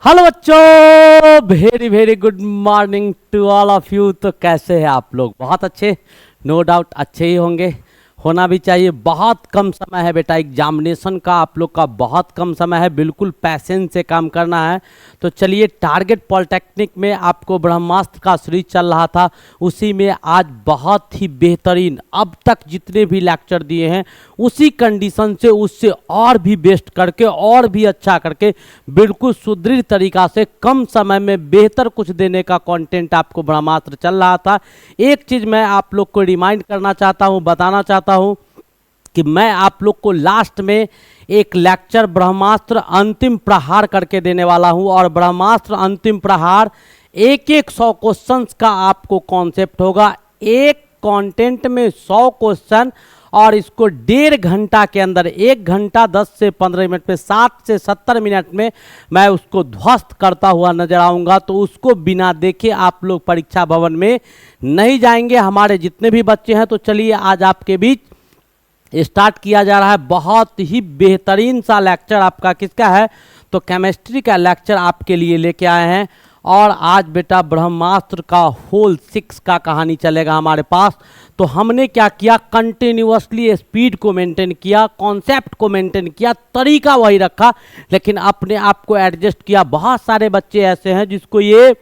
Hello बच्चों, very very good morning to all of you. तो कैसे हैं आप लोग? बहुत अच्छे, नो डाउट अच्छे ही होंगे, होना भी चाहिए। बहुत कम समय है बेटा एग्जामिनेशन का, आप लोग का बहुत कम समय है, बिल्कुल पैसेंस से काम करना है। तो चलिए, टारगेट पॉलिटेक्निक में आपको ब्रह्मास्त्र का सीरीज चल रहा था, उसी में आज बहुत ही बेहतरीन अब तक जितने भी लेक्चर दिए हैं उसी कंडीशन से, उससे और भी बेस्ट करके और भी अच्छा करके बिल्कुल सुदृढ़ तरीका से कम समय में बेहतर कुछ देने का कंटेंट आपको ब्रह्मास्त्र चल रहा था। एक चीज़ मैं आप लोग को रिमाइंड करना चाहता हूँ, बताना चाहता हूँ कि मैं आप लोग को लास्ट में एक लेक्चर ब्रह्मास्त्र अंतिम प्रहार करके देने वाला हूं। और ब्रह्मास्त्र अंतिम प्रहार एक 100 क्वेश्चंस का आपको कॉन्सेप्ट होगा, एक कंटेंट में 100 क्वेश्चन, और इसको 1.5 घंटा के अंदर, 1 घंटा 10 से 15 मिनट में, 60 से 70 मिनट में मैं उसको ध्वस्त करता हुआ नजर आऊँगा। तो उसको बिना देखे आप लोग परीक्षा भवन में नहीं जाएंगे, हमारे जितने भी बच्चे हैं। तो चलिए, आज आपके बीच स्टार्ट किया जा रहा है बहुत ही बेहतरीन सा लेक्चर। आपका किसका है? तो केमिस्ट्री का लेक्चर आपके लिए लेके आए हैं। और आज बेटा ब्रह्मास्त्र का होल 6 का कहानी चलेगा हमारे पास। तो हमने क्या किया, कंटिन्यूअसली स्पीड को मेंटेन किया, कॉन्सेप्ट को मेंटेन किया, तरीका वही रखा, लेकिन अपने आप को एडजस्ट किया। बहुत सारे बच्चे ऐसे हैं जिसको ये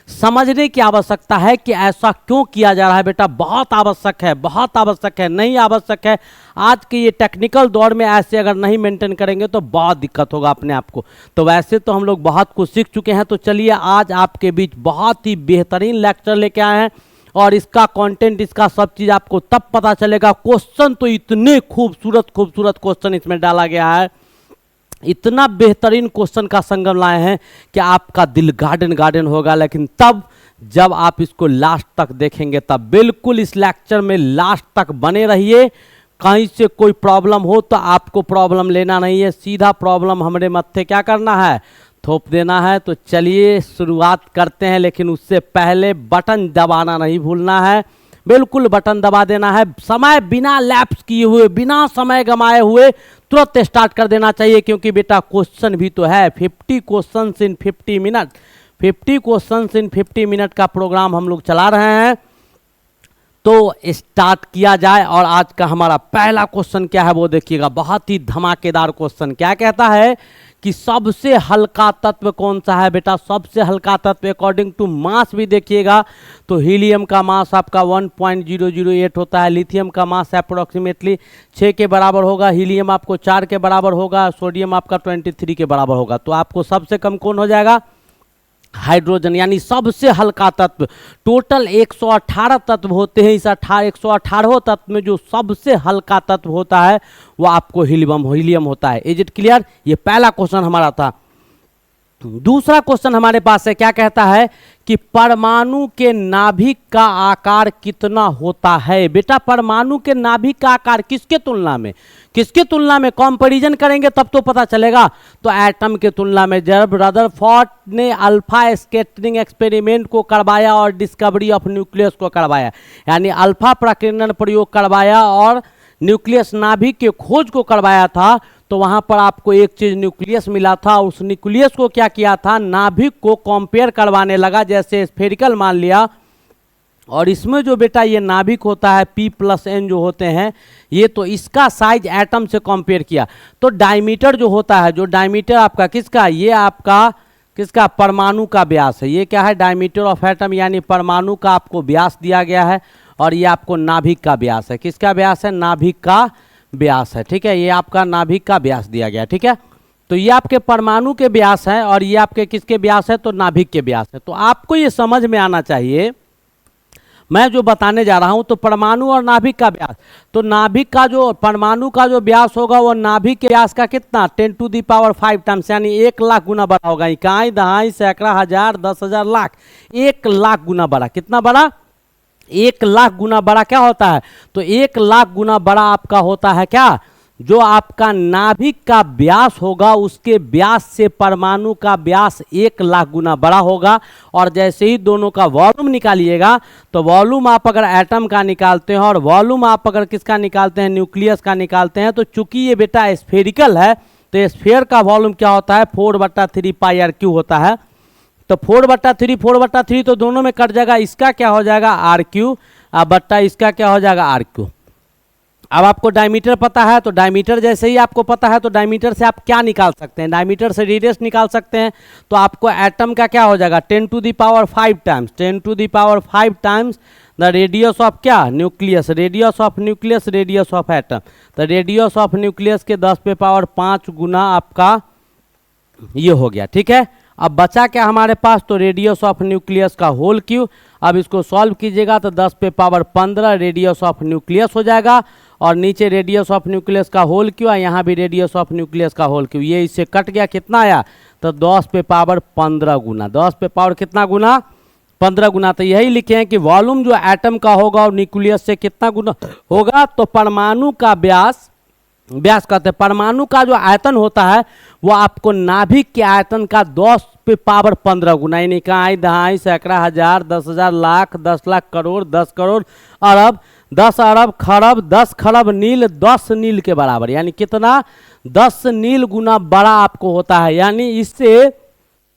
समझने की आवश्यकता है कि ऐसा क्यों किया जा रहा है। बेटा बहुत आवश्यक है, बहुत आवश्यक है, नहीं आवश्यक है। आज के ये टेक्निकल दौर में ऐसे अगर नहीं मेंटेन करेंगे तो बहुत दिक्कत होगा अपने आप को। तो वैसे तो हम लोग बहुत कुछ सीख चुके हैं। तो चलिए, आज आपके बीच बहुत ही बेहतरीन लेक्चर लेके आए हैं, और इसका कंटेंट, इसका सब चीज़ आपको तब पता चलेगा। क्वेश्चन तो इतने खूबसूरत खूबसूरत क्वेश्चन इसमें डाला गया है, इतना बेहतरीन क्वेश्चन का संगम लाए हैं कि आपका दिल गार्डन गार्डन होगा। लेकिन तब जब आप इसको लास्ट तक देखेंगे, तब बिल्कुल इस लेक्चर में लास्ट तक बने रहिए। कहीं से कोई प्रॉब्लम हो तो आपको प्रॉब्लम लेना नहीं है, सीधा प्रॉब्लम हमारे मत्थे क्या करना है, थोप देना है। तो चलिए शुरुआत करते हैं, लेकिन उससे पहले बटन दबाना नहीं भूलना है, बिल्कुल बटन दबा देना है। समय बिना लैप्स किए हुए, बिना समय गंवाए हुए तुरंत स्टार्ट कर देना चाहिए, क्योंकि बेटा क्वेश्चन भी तो है। 50 questions in 50 minute, 50 questions in 50 minute का प्रोग्राम हम लोग चला रहे हैं। तो स्टार्ट किया जाए। और आज का हमारा पहला क्वेश्चन क्या है वो देखिएगा, बहुत ही धमाकेदार क्वेश्चन। क्या कहता है कि सबसे हल्का तत्व कौन सा है? बेटा सबसे हल्का तत्व अकॉर्डिंग टू मास भी देखिएगा तो हीलियम का मास आपका 1.008 होता है, लिथियम का मास अप्रोक्सीमेटली 6 के बराबर होगा, हीलियम आपको 4 के बराबर होगा, सोडियम आपका 23 के बराबर होगा। तो आपको सबसे कम कौन हो जाएगा? हाइड्रोजन, यानी सबसे हल्का तत्व। टोटल 118 तत्व होते हैं, इस 118 तत्व में जो सबसे हल्का तत्व होता है वो आपको हीलियम होता है। Is it clear? ये पहला क्वेश्चन हमारा था। दूसरा क्वेश्चन हमारे पास है, क्या कहता है कि परमाणु के नाभिक का आकार कितना होता है? बेटा परमाणु के नाभिक का आकार किसके तुलना में, किसके तुलना में कंपैरिजन करेंगे तब तो पता चलेगा। तो एटम के तुलना में। जब रदरफोर्ड ने अल्फा स्कैटरिंग एक्सपेरिमेंट को करवाया और डिस्कवरी ऑफ न्यूक्लियस को करवाया, यानी अल्फा प्रकीर्णन प्रयोग करवाया और न्यूक्लियस नाभिक के खोज को करवाया था, तो वहां पर आपको एक चीज न्यूक्लियस मिला था। उस न्यूक्लियस को क्या किया था, नाभिक को कंपेयर करवाने लगा, जैसे स्फेरिकल मान लिया। और इसमें जो बेटा ये नाभिक होता है P+N जो होते हैं, ये तो इसका साइज एटम से कंपेयर किया। तो डायमीटर जो होता है, जो डायमीटर आपका किसका, ये आपका किसका, परमाणु का व्यास है। ये क्या है, डायमीटर ऑफ एटम, यानी परमाणु का आपको व्यास दिया गया है। और ये आपको नाभिक का व्यास है। किसका व्यास है? नाभिक का व्यास है। ठीक है, ये आपका नाभिक का व्यास दिया गया। ठीक है, तो ये आपके परमाणु के व्यास है, और ये आपके किसके व्यास है? तो नाभिक के व्यास है। तो आपको ये समझ में आना चाहिए, मैं जो बताने जा रहा हूं, तो परमाणु और नाभिक का व्यास, तो नाभिक का जो, परमाणु का जो व्यास होगा वो नाभिक के व्यास का कितना, 10⁵ टाइम्स, यानी 1 लाख गुना बड़ा होगा। इकाई, दहाई, सैकड़ा, हजार, 10,000, लाख, 1 लाख गुना बड़ा। कितना बड़ा? 1 लाख गुना बड़ा क्या होता है? तो 1 लाख गुना बड़ा आपका होता है क्या, जो आपका नाभिक का व्यास होगा उसके व्यास से परमाणु का व्यास 1 लाख गुना बड़ा होगा। और जैसे ही दोनों का वॉल्यूम निकालिएगा, तो वॉल्यूम आप अगर एटम का निकालते हैं और वॉल्यूम आप अगर किसका निकालते हैं, न्यूक्लियस का निकालते हैं, तो चूंकि ये बेटा स्फेरिकल है, तो स्फीयर का वॉल्यूम क्या होता है 4/3 पाई आर क्यू होता है। तो 4/3 तो दोनों में कट जाएगा, इसका क्या हो जाएगा आर क्यू बट्टा इसका क्या हो जाएगा आर क्यू। अब आपको डायमीटर पता है, तो डायमीटर जैसे ही आपको पता है तो डायमीटर से आप क्या निकाल सकते हैं, डायमीटर से रेडियस निकाल सकते हैं। तो आपको एटम का क्या हो जाएगा 10⁵ times 10⁵ times the radius of क्या nucleus, radius of nucleus, radius of atom. तो रेडियस ऑफ न्यूक्लियस के 10⁵ गुना आपका ये हो गया, ठीक है। अब बचा क्या हमारे पास, तो रेडियस ऑफ न्यूक्लियस का होल क्यू। अब इसको सॉल्व कीजिएगा तो 10⁻15 रेडियस ऑफ न्यूक्लियस हो जाएगा, और नीचे रेडियस ऑफ न्यूक्लियस का होल क्यू, यहाँ भी रेडियस ऑफ न्यूक्लियस का होल क्यू। ये इससे कट गया, कितना आया, तो 10⁻15 गुना, 10 कितना गुना 15 गुना। तो यही लिखे हैं कि वॉल्यूम जो एटम का होगा और न्यूक्लियस से कितना गुना होगा, तो परमाणु का व्यास कहते हैं, परमाणु का जो आयतन होता है वो आपको नाभिक के आयतन का 10⁻15 गुना, यानी इकाई दहाई सैकड़ा हजार 10,000 लाख 10 लाख करोड़ 10 करोड़ अरब 10 अरब खरब 10 खरब नील 10 नील के बराबर, यानी कितना 10 नील गुना बड़ा आपको होता है। यानी इससे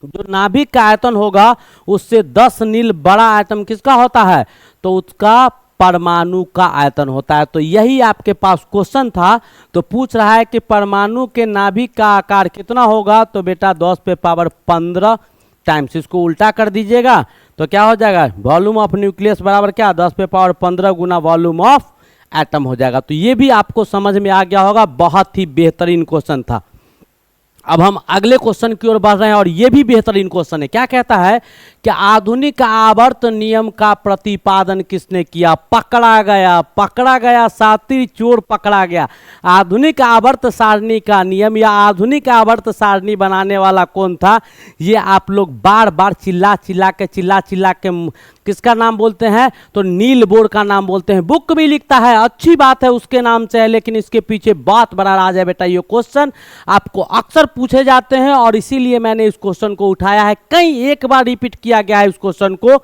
जो नाभिक का आयतन होगा उससे 10 नील बड़ा आयतन किसका होता है, तो उसका परमाणु का आयतन होता है। तो यही आपके पास क्वेश्चन था। तो पूछ रहा है कि परमाणु के नाभिक का आकार कितना होगा, तो बेटा 10⁻15 टाइम्स, इसको उल्टा कर दीजिएगा तो क्या हो जाएगा वॉल्यूम ऑफ न्यूक्लियस बराबर क्या 10⁻15 गुना वॉल्यूम ऑफ एटम हो जाएगा। तो ये भी आपको समझ में आ गया होगा, बहुत ही बेहतरीन क्वेश्चन था। अब हम अगले क्वेश्चन की ओर बढ़ रहे हैं, और ये भी बेहतरीन क्वेश्चन है। क्या कहता है कि आधुनिक आवर्त नियम का प्रतिपादन किसने किया, पकड़ा गया शातिर चोर पकड़ा गया। आधुनिक आवर्त सारणी का नियम या आधुनिक आवर्त सारणी बनाने वाला कौन था, ये आप लोग बार बार चिल्ला चिल्ला के किसका नाम बोलते हैं, तो नील बोर का नाम बोलते हैं। बुक भी लिखता है, अच्छी बात है उसके नाम से है, लेकिन इसके पीछे बहुत बड़ा राज है बेटा। ये क्वेश्चन आपको अक्सर पूछे जाते हैं और इसीलिए मैंने इस क्वेश्चन को उठाया है। कई एक बार रिपीट किया गया है इस क्वेश्चन को,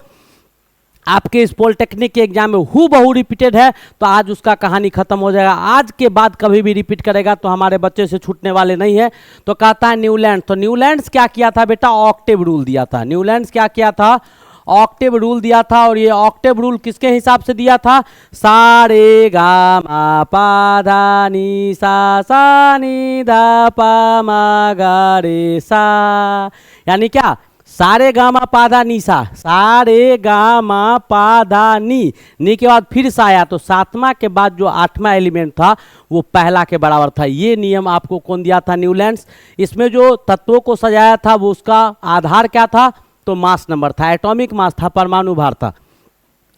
आपके इस पॉलिटेक्निक के एग्जाम में हूबहू रिपीटेड है। तो आज उसका कहानी खत्म हो जाएगा, आज के बाद कभी भी रिपीट करेगा तो हमारे बच्चे से छूटने वाले नहीं है। तो कहता है न्यूलैंड, तो न्यूलैंड्स क्या किया था बेटा, ऑक्टेव रूल दिया था। न्यूलैंड्स क्या किया था, ऑक्टेव रूल दिया था। और ये ऑक्टेव रूल किसके हिसाब से दिया था, सा रे गा मा पा धा नी सा नी धा पा मा गा रे सा, यानी क्या सारे गामा पाधा नी सा, सारे गामा पाधा नी के बाद फिर सा आया, तो सातवां के बाद जो आठवां एलिमेंट था वो पहला के बराबर था। ये नियम आपको कौन दिया था, न्यूलैंड्स। इसमें जो तत्वों को सजाया था वो उसका आधार क्या था, तो मास नंबर था, एटॉमिक मास था, परमाणु भार था।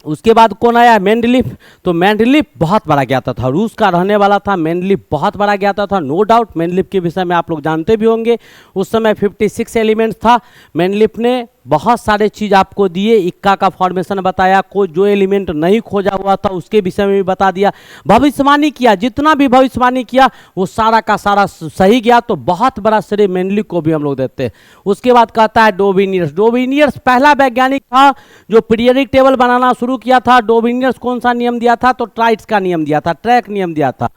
उसके बाद कौन आया, मेंडलीफ। तो मेंडलीफ बहुत बड़ा ज्ञाता था, रूस का रहने वाला था। मेंडलीफ बहुत बड़ा ज्ञाता था, नो डाउट। मेंडलीफ के विषय में आप लोग जानते भी होंगे। उस समय 56 एलिमेंट्स था। मेंडलीफ ने बहुत सारे चीज़ आपको दिए, इक्का का फॉर्मेशन बताया, कोई जो एलिमेंट नहीं खोजा हुआ था उसके विषय में भी बता दिया, भविष्यवाणी किया, जितना भी भविष्यवाणी किया वो सारा का सारा सही गया। तो बहुत बड़ा श्रेय मेंडलीफ को भी हम लोग देते हैं। उसके बाद कहता है डोबिनियर्स। डोबिनियर्स पहला वैज्ञानिक था जो पीरियडिक टेबल बनाना शुरू किया था। डोबिनियर्स कौन सा नियम दिया था, तो ट्राइट्स का नियम दिया था, ट्रैक नियम दिया था।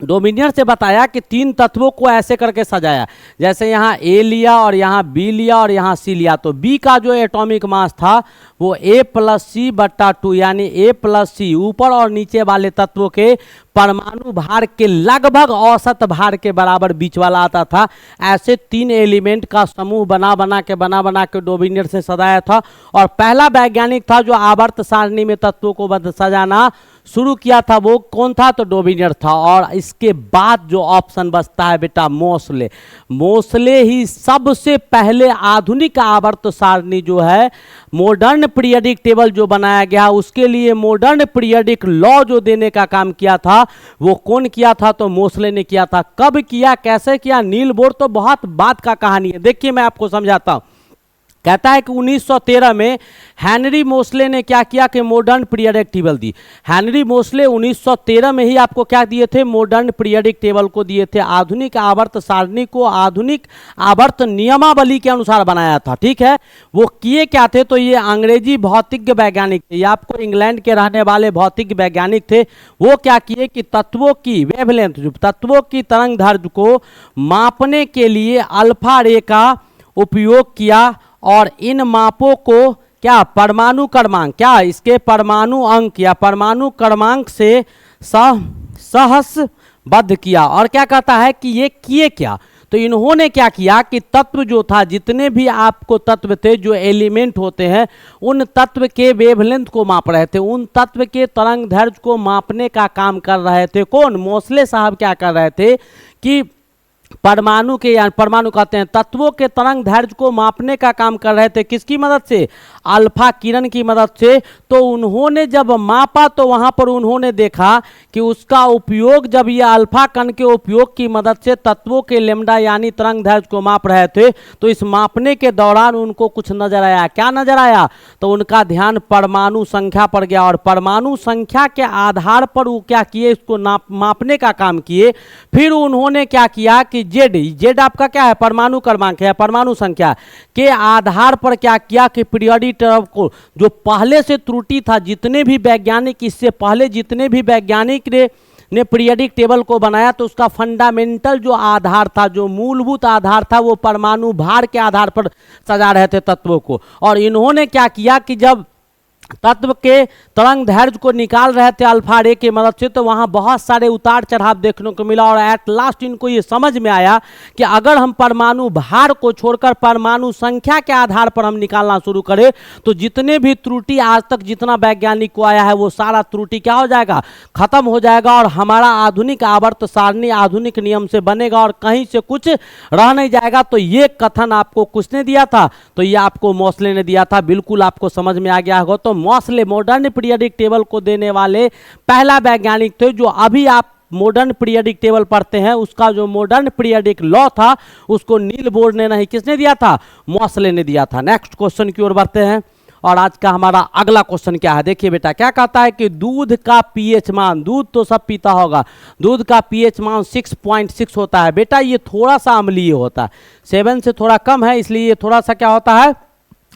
डोमिनियर से बताया कि तीन तत्वों को ऐसे करके सजाया, जैसे यहाँ ए लिया और यहाँ बी लिया और यहाँ सी लिया। तो बी का जो एटॉमिक मास था वो A+C/2, यानी A+C ऊपर और नीचे वाले तत्वों के परमाणु भार के लगभग औसत भार के बराबर बीच वाला आता था। ऐसे तीन एलिमेंट का समूह बना बना के डोमिनियर से सजाया था। और पहला वैज्ञानिक था जो आवर्त सारणी में तत्वों को सजाना शुरू किया था, वो कौन था, तो डोमिनियर था। और इसके बाद जो ऑप्शन बचता है बेटा, मोसले। मोसले ही सबसे पहले आधुनिक आवर्त सारणी जो है, मॉडर्न पीरियडिक टेबल जो बनाया गया, उसके लिए मॉडर्न पीरियडिक लॉ जो देने का काम किया था वो कौन किया था, तो मोसले ने किया था। कब किया, कैसे किया, नील बोर तो बहुत बात का कहानी है। देखिए मैं आपको समझाता हूं। कहता है कि 1913 में हेनरी मोसले ने क्या किया कि मॉडर्न पीरियडिक टेबल दी। हेनरी मोसले 1913 में ही आपको क्या दिए थे, मॉडर्न पीरियडिक टेबल को दिए थे। आधुनिक आवर्त सारणी को आधुनिक आवर्त नियमावली के अनुसार बनाया था, ठीक है। वो किए क्या थे, तो ये अंग्रेजी भौतिक वैज्ञानिक थे, ये आपको इंग्लैंड के रहने वाले भौतिक वैज्ञानिक थे। वो क्या किए कि तत्वों की वेवलेंथ, तत्वों की तरंग दैर्ध्य को मापने के लिए अल्फा रे का उपयोग किया और इन मापों को क्या परमाणु क्रमांक, क्या इसके परमाणु अंक या परमाणु क्रमांक से सहसबद्ध किया। और क्या कहता है कि ये किए क्या, तो इन्होंने क्या किया कि तत्व जो था, जितने भी आपको तत्व थे जो एलिमेंट होते हैं, उन तत्व के वेवलेंथ को माप रहे थे, उन तत्व के तरंग दैर्ध्य को मापने का काम कर रहे थे। कौन, मोसले साहब क्या कर रहे थे कि परमाणु के, या परमाणु कहते हैं, तत्वों के तरंग दैर्ध्य को मापने का काम कर रहे थे। किसकी मदद से, अल्फा किरण की मदद से। तो उन्होंने जब मापा तो वहां पर उन्होंने देखा कि उसका उपयोग, जब ये अल्फा कण के उपयोग की मदद से तत्वों के लेमडा यानी तरंग दैर्ध्य को माप रहे थे, तो इस मापने के दौरान उनको कुछ नजर आया। क्या नजर आया, तो उनका ध्यान परमाणु संख्या पर गया और परमाणु संख्या के आधार पर वो क्या किए, इसको मापने का काम किए। फिर उन्होंने क्या किया कि जेड आपका क्या है, परमाणु क्रमांक है, परमाणु संख्या के आधार पर क्या किया कि पीरियोडिक टेबल को, जो पहले से त्रुटि था, जितने भी वैज्ञानिक, इससे पहले जितने भी वैज्ञानिक ने पीरियोडिक टेबल को बनाया, तो उसका फंडामेंटल जो आधार था, जो मूलभूत आधार था, वो परमाणु भार के आधार पर सजा रहे थे तत्वों को। और इन्होंने क्या किया कि जब तत्व के तरंग दैर्ध्य को निकाल रहे थे अल्फा रे की मदद से, तो वहां बहुत सारे उतार चढ़ाव देखने को मिला। और एट लास्ट इनको ये समझ में आया कि अगर हम परमाणु भार को छोड़कर परमाणु संख्या के आधार पर हम निकालना शुरू करें, तो जितने भी त्रुटि आज तक जितना वैज्ञानिक को आया है, वो सारा त्रुटि क्या हो जाएगा, खत्म हो जाएगा। और हमारा आधुनिक आवर्त सारणी आधुनिक नियम से बनेगा और कहीं से कुछ रह नहीं जाएगा। तो ये कथन आपको किसने दिया था, तो ये आपको मोसले ने दिया था। बिल्कुल आपको समझ में आ गया होगा। तो मोसले मॉडर्न पीरियोडिक टेबल को देने वाले पहला वैज्ञानिक थे। जो अभी आप मॉडर्न पीरियोडिक टेबल पढ़ते हैं, उसका जो मॉडर्न पीरियोडिक लॉ था, उसको नील बोर्ड ने नहीं, किसने दिया था, मोसले ने दिया था। नेक्स्ट क्वेश्चन की ओर बढ़ते हैं। और आज का हमारा अगला क्वेश्चन क्या है, देखिए बेटा, क्या कहता है कि दूध का पीएच मान, दूध तो सब पीता होगा, दूध का पीएच मान 6.6 होता है। बेटा ये थोड़ा सा अम्लीय होता है, 7 से थोड़ा कम है, इसलिए ये थोड़ा सा क्या होता है,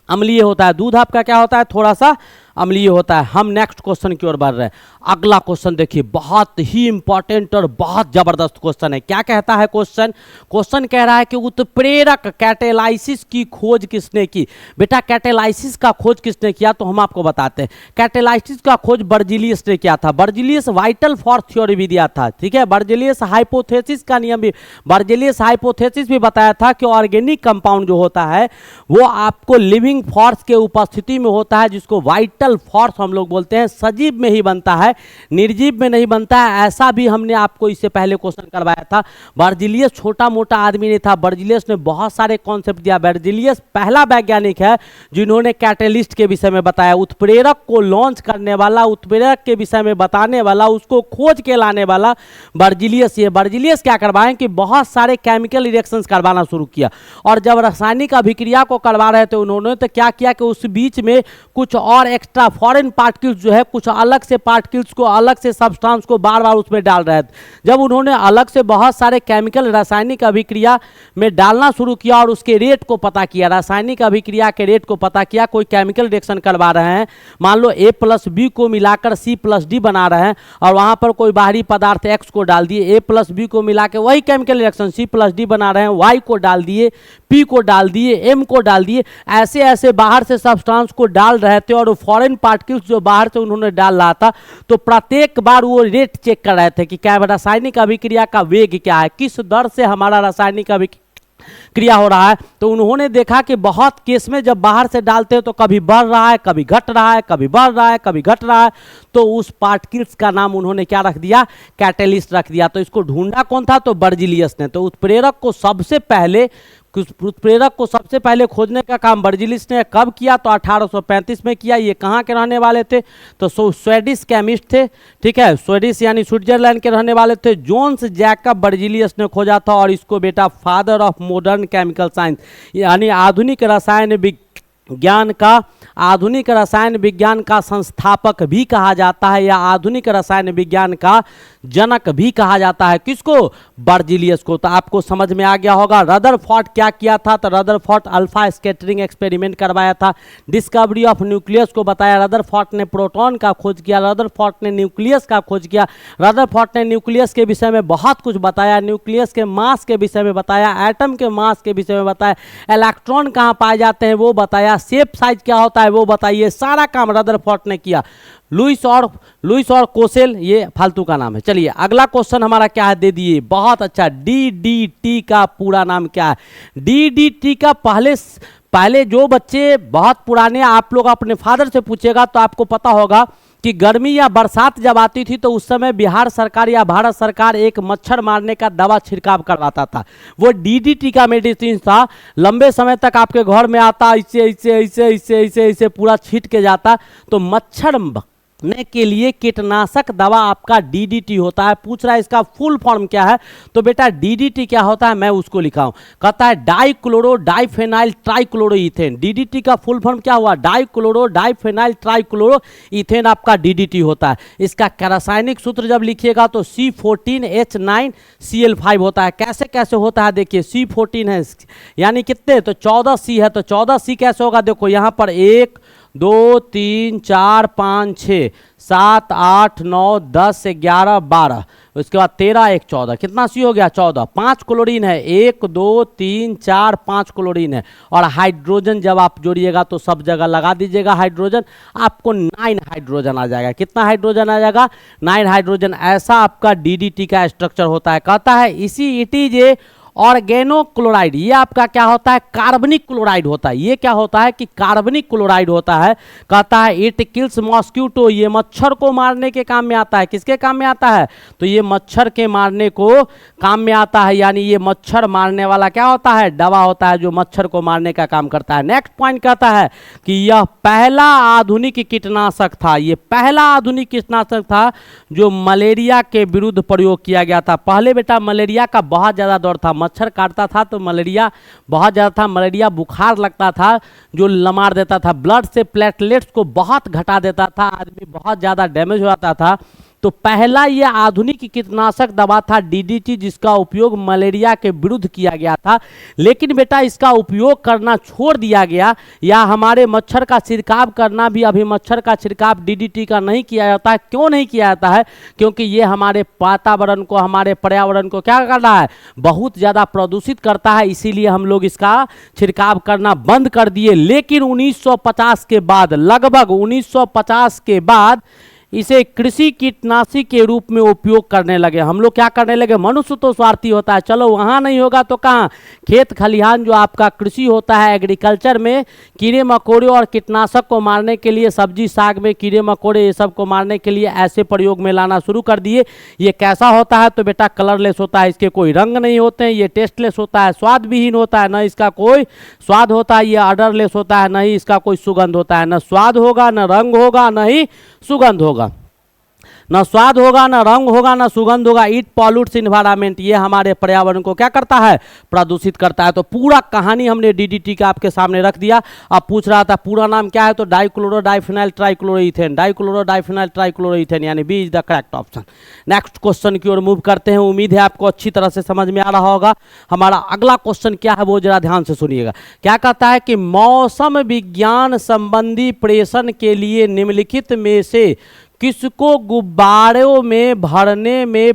अम्लीय होता है। दूध आपका क्या होता है, थोड़ा सा अम्लीय होता है। हम नेक्स्ट क्वेश्चन की ओर बढ़ रहे हैं। अगला क्वेश्चन देखिए, बहुत ही इंपॉर्टेंट और बहुत जबरदस्त क्वेश्चन है। क्या कहता है क्वेश्चन, क्वेश्चन कह रहा है कि उत्प्रेरक कैटेलाइसिस की खोज किसने की। बेटा कैटेलाइसिस का खोज किसने किया, तो हम आपको बताते हैं। कैटेलाइसिस का खोज बर्जिलियस ने किया था। बर्जिलियस वाइटल फोर्स थ्योरी भी दिया था, ठीक है। बर्जिलियस हाइपोथेसिस का नियम भी, बर्जिलियस हाइपोथेसिस भी बताया था कि ऑर्गेनिक कंपाउंड जो होता है वो आपको लिविंग फोर्स के उपस्थिति में होता है, जिसको वाइटल फोर्स हम लोग बोलते हैं। सजीव में ही बनता है, निर्जीव में नहीं बनता है। ऐसा भी हमने आपको इससे पहले क्वेश्चन करवाया था। बर्जिलियस छोटा मोटा आदमी नहीं था, बर्जिलियस ने बहुत सारे कॉन्सेप्ट दिया। बर्जिलियस पहला वैज्ञानिक है जिन्होंने कैटेलिस्ट के विषय में बताया, उत्प्रेरक को लॉन्च करने वाला, उत्प्रेरक के विषय में बताने वाला, उसको खोज के लाने वाला बर्जिलियस। ये बर्जिलियस क्या करवाएं कि बहुत सारे केमिकल रिएक्शंस करवाना शुरू किया। और जब रासायनिक अभिक्रिया को करवा रहे थे उन्होंने, तो क्या किया कि उस बीच में कुछ और एक्स्ट्रा फॉरेन पार्टिकल्स जो है, कुछ अलग से पार्टिकल्स को, अलग से सब्सटेंस को बार बार उसमें डाल रहे थे। जब उन्होंने अलग से बहुत सारे केमिकल रासायनिक अभिक्रिया में डालना शुरू किया और उसके रेट को पता किया, रासायनिक अभिक्रिया के रेट को पता किया, कोई केमिकल रिएक्शन करवा रहे हैं, मान लो A+B को मिलाकर C+D बना रहे हैं, और वहां पर कोई बाहरी पदार्थ X को डाल दिए, A+B को मिला के वही केमिकल रिएक्शन C+D बना रहे हैं, Y को डाल दिए, P को डाल दिए, M को डाल दिए, ऐसे ऐसे बाहर से सब्सटेंस को डाल रहे थे। और फॉरेन पार्टिकल्स जो बाहर से उन्होंने डाल रहा था, तो प्रत्येक बार वो रेट चेक कर रहे थे कि क्या रासायनिक अभिक्रिया का वेग क्या है, किस दर से हमारा रासायनिक अभिक्रिया हो रहा है। तो उन्होंने देखा कि बहुत केस में जब बाहर से डालते हैं तो कभी बढ़ रहा है, कभी घट रहा है, कभी बढ़ रहा है, कभी घट रहा है। तो उस पार्टिकल्स का नाम उन्होंने क्या रख दिया, कैटेलिस्ट रख दिया। तो इसको ढूंढा कौन था, तो बर्जिलियस ने। तो उत्प्रेरक को सबसे पहले खोजने का काम बर्जिलियस ने कब किया, तो 1835 में किया। ये कहाँ के रहने वाले थे, तो स्वीडिश केमिस्ट थे, ठीक है, स्वीडिश यानी स्विट्जरलैंड के रहने वाले थे। जोन्स जैकब बर्जिलियस ने खोजा था, और इसको बेटा father of modern chemical science यानी आधुनिक रसायन ज्ञान का, आधुनिक रसायन विज्ञान का संस्थापक भी कहा जाता है या आधुनिक रसायन विज्ञान का जनक भी कहा जाता है। किसको? बर्जीलियस को। तो आपको समझ में आ गया होगा। रदरफोर्ड क्या किया था? तो रदरफोर्ड अल्फा स्कैटरिंग एक्सपेरिमेंट करवाया था। डिस्कवरी ऑफ न्यूक्लियस को बताया। रदरफोर्ड ने प्रोटॉन का खोज किया। रदरफोर्ड ने न्यूक्लियस का खोज किया। रदरफोर्ड ने न्यूक्लियस के विषय में बहुत कुछ बताया। न्यूक्लियस के मास के विषय में बताया, एटम के मास के विषय में बताया, इलेक्ट्रॉन कहाँ पाए जाते हैं वो बताया, शेप साइज क्या होता है वो बताइए। सारा काम रदरफोर्ड ने किया। लुईस और कोसेल ये फालतू का नाम है। चलिए अगला क्वेश्चन हमारा क्या है, दे दिए। बहुत अच्छा। डीडीटी का पूरा नाम क्या है? डीडीटी का पहले जो बच्चे बहुत पुराने, आप लोग अपने फादर से पूछेगा तो आपको पता होगा कि गर्मी या बरसात जब आती थी तो उस समय बिहार सरकार या भारत सरकार एक मच्छर मारने का दवा छिड़काव करवाता था। वो डीडीटी का मेडिसिन था। लंबे समय तक आपके घर में आता, इससे इससे इससे इससे इससे इससे पूरा छीट के जाता। तो मच्छर ने के लिए कीटनाशक दवा आपका डीडीटी होता है। पूछ रहा है इसका फुल फॉर्म क्या है? तो बेटा डीडीटी क्या होता है मैं उसको लिखा हूं। कहता है डाइक्लोरो डाइफेनाइल ट्राइक्लोरो इथेन। डीडीटी का फुल फॉर्म क्या हुआ? डाइक्लोरो डाइफेनाइल ट्राइक्लोरो इथेन आपका डीडीटी होता है। इसका रासायनिक सूत्र जब लिखिएगा तो C14H9Cl5 होता है। कैसे कैसे होता है देखिए। C14 है यानी कितने? तो 14 C है। तो 14 C कैसे होगा? देखो यहां पर 1 2 3 4 5 6 7 8 9 10 11 12, उसके बाद 13 1 14, कितना सी हो गया? 14। 5 क्लोरीन है। 1 2 3 4 5 क्लोरीन है। और हाइड्रोजन जब आप जोड़िएगा तो सब जगह लगा दीजिएगा हाइड्रोजन, आपको 9 हाइड्रोजन आ जाएगा। कितना हाइड्रोजन आ जाएगा? 9 हाइड्रोजन। ऐसा आपका डीडीटी का स्ट्रक्चर होता है। कहता है इसी it is a organochloride. ये आपका क्या होता है? कार्बनिक क्लोराइड होता है। ये क्या होता है कि कार्बनिक क्लोराइड होता है। कहता है इट किल्स मॉस्क्यूटो। ये मच्छर को मारने के काम में आता है। किसके काम में आता है? तो ये मच्छर के मारने को काम में आता है। यानी ये मच्छर मारने वाला क्या होता है? दवा होता है जो मच्छर को मारने का काम करता है। नेक्स्ट पॉइंट कहता है कि यह पहला आधुनिक कीटनाशक था। ये पहला आधुनिक कीटनाशक था जो मलेरिया के विरुद्ध प्रयोग किया गया था। पहले बेटा मलेरिया का बहुत ज्यादा दौर था। मच्छर काटता था तो मलेरिया बहुत ज़्यादा था। मलेरिया बुखार लगता था जो मार देता था। ब्लड से प्लेटलेट्स को बहुत घटा देता था। आदमी बहुत ज़्यादा डैमेज हो जाता था। तो पहला ये आधुनिक कीटनाशक दवा था डीडीटी, जिसका उपयोग मलेरिया के विरुद्ध किया गया था। लेकिन बेटा इसका उपयोग करना छोड़ दिया गया, या हमारे मच्छर का छिड़काव करना भी अभी मच्छर का छिड़काव डीडीटी का नहीं किया जाता है। क्यों नहीं किया जाता है? क्योंकि ये हमारे वातावरण को, हमारे पर्यावरण को क्या कर रहा है? बहुत ज़्यादा प्रदूषित करता है। इसीलिए हम लोग इसका छिड़काव करना बंद कर दिए। लेकिन 1950 के बाद, लगभग 1950 के बाद इसे कृषि कीटनाशी के रूप में उपयोग करने लगे। हम लोग क्या करने लगे? मनुष्य तो स्वार्थी होता है, चलो वहाँ नहीं होगा तो कहाँ? खेत खलिहान जो आपका कृषि होता है, एग्रीकल्चर में कीड़े मकोड़े और कीटनाशक को मारने के लिए, सब्जी साग में कीड़े मकोड़े ये सब को मारने के लिए ऐसे प्रयोग में लाना शुरू कर दिए। ये कैसा होता है? तो बेटा कलरलेस होता है। इसके कोई रंग नहीं होते हैं। ये टेस्टलेस होता है, स्वाद विहीन होता है, न इसका कोई स्वाद होता है। ये ऑर्डरलेस होता है, न ही इसका कोई सुगंध होता है। न स्वाद होगा, न रंग होगा, न ही सुगंध होगा। न स्वाद होगा, न रंग होगा, न सुगंध होगा। It pollutes environment. ये हमारे पर्यावरण को क्या करता है? प्रदूषित करता है। तो पूरा कहानी हमने डीडीटी का आपके सामने रख दिया। अब पूछ रहा था पूरा नाम क्या है? तो dichloro diphenyl ट्राइक्लोरोइथेन। Dichloro diphenyl trichloroethane यानी B is the correct option. Next question की ओर मूव करते हैं। उम्मीद है आपको अच्छी तरह से समझ में आ रहा होगा। हमारा अगला क्वेश्चन क्या है वो जरा ध्यान से सुनिएगा। क्या कहता है कि मौसम विज्ञान संबंधी प्रेषण के लिए निम्नलिखित में से किसको गुब्बारों में भरने में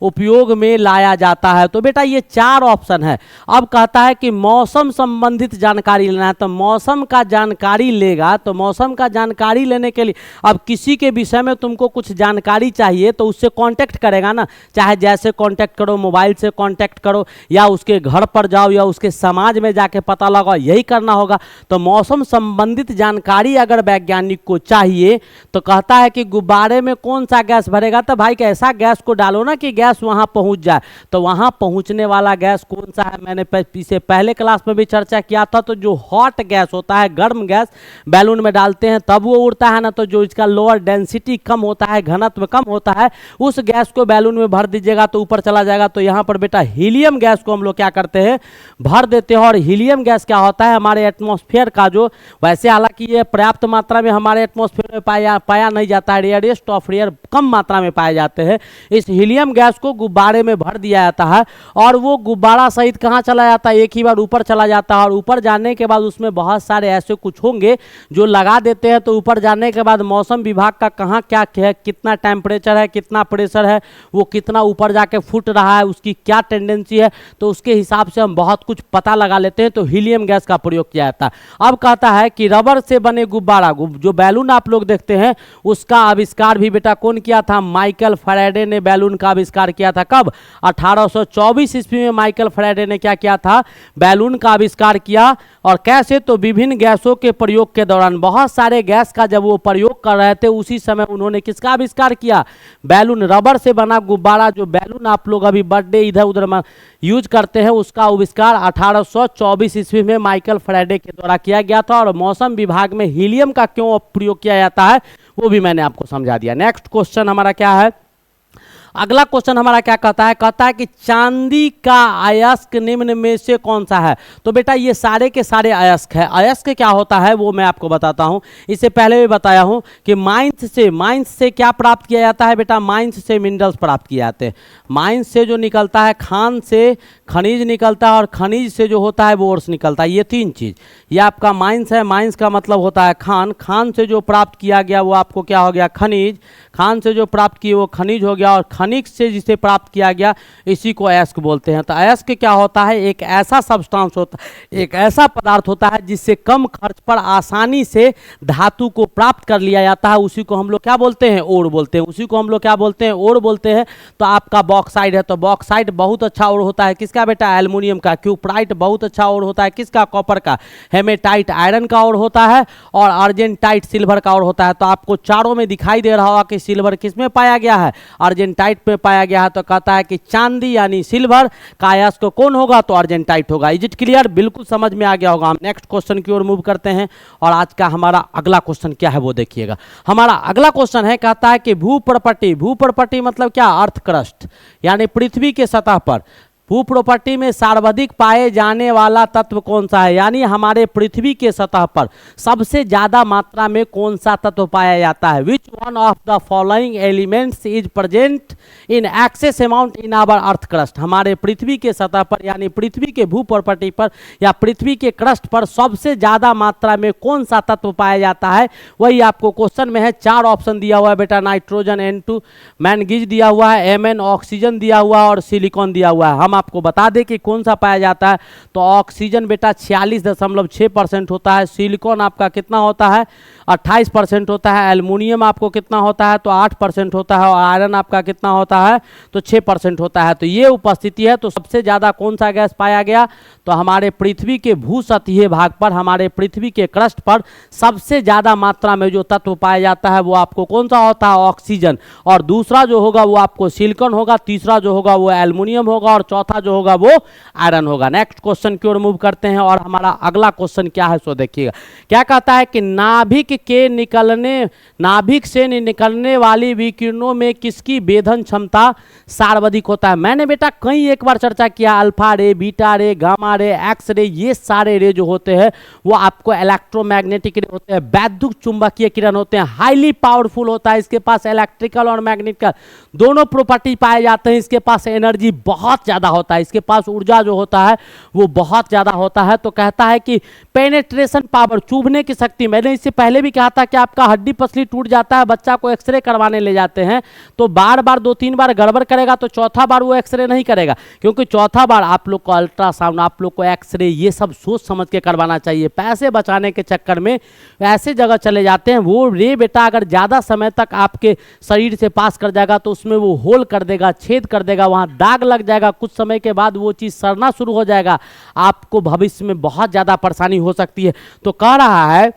उपयोग में लाया जाता है? तो बेटा ये 4 ऑप्शन है। अब कहता है कि मौसम संबंधित जानकारी लेना है, तो मौसम का जानकारी लेगा। तो मौसम का जानकारी लेने के लिए अब किसी के विषय में तुमको कुछ जानकारी चाहिए तो उससे कांटेक्ट करेगा ना। चाहे जैसे कांटेक्ट करो, मोबाइल से कांटेक्ट करो, या उसके घर पर जाओ, या उसके समाज में जाके पता लगाओ, यही करना होगा। तो मौसम संबंधित जानकारी अगर वैज्ञानिक को चाहिए तो कहता है कि गुब्बारे में कौन सा गैस भरेगा, तो भाई ऐसा गैस को डालो ना कि गैस वहां पहुंच जाए। तो वहां पहुंचने वाला गैस कौन सा है, मैंने इसे पहले क्लास में भी चर्चा किया था। तो जो हॉट गैस होता है, गर्म गैस बैलून में डालते हैं तब वो उड़ता है ना, तो जो इसका लोअर डेंसिटी कम होता है, घनत्व कम होता है, उस गैस को बैलून में भर दीजिएगा तो ऊपर चला जाएगा। तो यहाँ पर बेटा हीलियम गैस को हम लोग क्या करते हैं, भर देते हैं। और हीलियम गैस क्या होता है, हमारे एटमॉस्फेयर का जो, वैसे हालांकि ये पर्याप्त मात्रा में हमारे एटमॉस्फेयर में पाया नहीं जाता है, रेयरेस्ट ऑफ रेयर कम मात्रा में पाए जाते हैं। इस हीलियम गैस को गुब्बारे में भर दिया जाता है और वो गुब्बारा सहित कहाँ चला जाता है, एक ही बार ऊपर चला जाता है। और ऊपर जाने के बाद उसमें बहुत सारे ऐसे कुछ होंगे जो लगा देते हैं। तो ऊपर जाने के बाद मौसम विभाग का कहाँ क्या है, कितना टेम्परेचर है, कितना प्रेशर है, वो कितना ऊपर जाके फुट रहा है, उसकी क्या टेंडेंसी है, तो उसके हिसाब से हम बहुत कुछ पता लगा लेते हैं। तो हीलियम गैस का प्रयोग किया जाता है। अब कहता है कि रबर से बने गुब्बारा, जो बैलून आप लोग देखते हैं उसका आविष्कार भी बेटा कौन किया था, माइकल फैराडे ने बैलून का आविष्कार किया था। कब, 1824 ईस्वी में माइकल फैराडे ने क्या किया था, बैलून का आविष्कार किया। और कैसे, तो विभिन्न गैसों के प्रयोग के दौरान, बहुत सारे गैस का जब वो प्रयोग कर रहे थे उसी समय उन्होंने किसका आविष्कार किया, बैलून, रबर से बना गुब्बारा, जो बैलून आप लोग अभी बर्थडे इधर उधर में यूज करते हैं, उसका आविष्कार 1824 ईस्वी में माइकल फैराडे के द्वारा किया गया था। और मौसम विभाग में हीलियम का क्यों प्रयोग किया जाता है वो भी मैंने आपको समझा दिया। नेक्स्ट क्वेश्चन हमारा क्या है, अगला क्वेश्चन हमारा क्या कहता है कि चांदी का अयस्क निम्न में से कौन सा है। तो बेटा ये सारे के सारे अयस्क है। अयस्क क्या होता है वो मैं आपको बताता हूं। इससे पहले भी बताया हूं कि माइंस से क्या प्राप्त किया जाता है बेटा, माइंस से मिनरल्स प्राप्त किए जाते हैं। माइंस से जो निकलता है, खान से खनिज निकलता है, और खनिज से जो होता है वो ओर्स निकलता है। ये तीन चीज, ये आपका माइंस है। माइंस का मतलब होता है खान, खान से जो प्राप्त किया गया वो आपको क्या हो गया, खनिज, खान से जो प्राप्त किए वो खनिज हो गया, और खनिज से जिसे प्राप्त किया गया इसी को अयस्क बोलते हैं। तो अयस्क क्या होता है, एक ऐसा सब्सटेंस होता है, एक ऐसा पदार्थ होता है जिससे कम खर्च पर आसानी से धातु को प्राप्त कर लिया जाता है। उसी को हम लोग क्या बोलते हैं, ओर बोलते हैं। उसी को हम लोग क्या बोलते हैं, ओर बोलते हैं। तो आपका बॉक्साइड है, तो बॉक्साइड बहुत अच्छा ओर होता है किसका बेटा, एल्युमिनियम का। क्यूप्राइट बहुत अच्छा ओर होता है किसका, कॉपर का। हेमेटाइट आयरन का ओर होता है, और अर्जेंटाइट सिल्वर का ओर होता है। तो आपको चारों में दिखाई दे रहा होगा कि सिल्वर किसमें पाया गया है, अर्जेंटाइट में पाया गया है। तो कहता है कि चांदी यानी सिल्वर का अयस्क कौन होगा, तो अर्जेंटाइट होगा। इज इट क्लियर, बिल्कुल समझ में आ गया होगा। हम नेक्स्ट क्वेश्चन की ओर मूव करते हैं। और आज का हमारा अगला क्वेश्चन क्या है वो देखिएगा। हमारा अगला क्वेश्चन है, कहता है कि भूप्रपट्टी, भूप्रपट्टी मतलब क्या, अर्थ क्रस्ट, यानी पृथ्वी के सतह पर भूप्रॉपर्टी में सर्वाधिक पाए जाने वाला तत्व कौन सा है, यानी हमारे पृथ्वी के सतह पर सबसे ज्यादा मात्रा में कौन सा तत्व पाया जाता है। Which one of the following elements is present in excess amount in our earth crust. हमारे पृथ्वी के सतह पर यानी पृथ्वी के भूप्रॉपर्टी पर या पृथ्वी के क्रस्ट पर सबसे ज्यादा मात्रा में कौन सा तत्व पाया जाता है, वही आपको क्वेश्चन में है। चार ऑप्शन दिया हुआ है बेटा, नाइट्रोजन N2, मैंगनीज दिया हुआ है, Mn ऑक्सीजन दिया हुआ है, और सिलिकॉन दिया हुआ है। हम आपको बता दें कि कौन सा पाया जाता है। तो ऑक्सीजन बेटा 46.6% होता है, सिलिकॉन आपका कितना होता है 28% होता है, एल्युमिनियम आपको कितना होता है तो 8% होता है, और आयरन आपका कितना होता है तो 6% होता है। तो ये उपस्थिति है। तो सबसे ज्यादा कौन सा गैस पाया गया, तो हमारे पृथ्वी के भूसतहीय भाग पर, हमारे पृथ्वी के क्रस्ट पर सबसे ज्यादा मात्रा में जो तत्व पाया जाता है वो आपको कौन सा होता है, ऑक्सीजन, और दूसरा जो होगा वो आपको सिलिकॉन होगा, तीसरा जो होगा वो एल्युमिनियम होगा, और चौथा जो होगा वो आयरन होगा। नेक्स्ट क्वेश्चन की ओर मूव करते हैं। और हमारा अगला क्वेश्चन क्या है सो देखिएगा। क्या कहता है कि नाभिक से निकलने वाली विकिरणों में किसकी वेधन क्षमता सर्वाधिक होता है। मैंने बेटा कई एक बार चर्चा किया, अल्फा रे, बीटा रे, गामा रे, एक्स रे, ये सारे रे जो होते हैं वो आपको इलेक्ट्रोमैग्नेटिक रे होते हैं, वैद्युत चुंबकीय किरण होते हैं, हाईली पावरफुल होता है। इसके पास इलेक्ट्रिकल और मैग्नेटिकल दोनों प्रॉपर्टी पाए जाते हैं। इसके पास एनर्जी बहुत ज्यादा होता है, इसके पास ऊर्जा जो होता है वो बहुत ज्यादा होता है। तो कहता है कि पेनेट्रेशन पावर, चुभने की शक्ति, मैंने इससे पहले भी कहा था कि आपका हड्डी पसली टूट जाता है, बच्चा को एक्सरे करवाने ले जाते हैं तो बार बार 2-3 बार गड़बड़ करेगा तो चौथा बार वो एक्सरे नहीं करेगा, क्योंकि चौथा बार आप लोग को अल्ट्रासाउंड, आप लोग को एक्सरे, ये सब सोच समझ के करवाना चाहिए। पैसे बचाने के चक्कर में ऐसे जगह चले जाते हैं, वो रे बेटा अगर ज्यादा समय तक आपके शरीर से पास कर जाएगा तो उसमें वो होल कर देगा, छेद कर देगा, वहां दाग लग जाएगा, कुछ समय के बाद वो चीज सड़ना शुरू हो जाएगा, आपको भविष्य में बहुत ज्यादा परेशानी हो सकती है। तो कह रहा है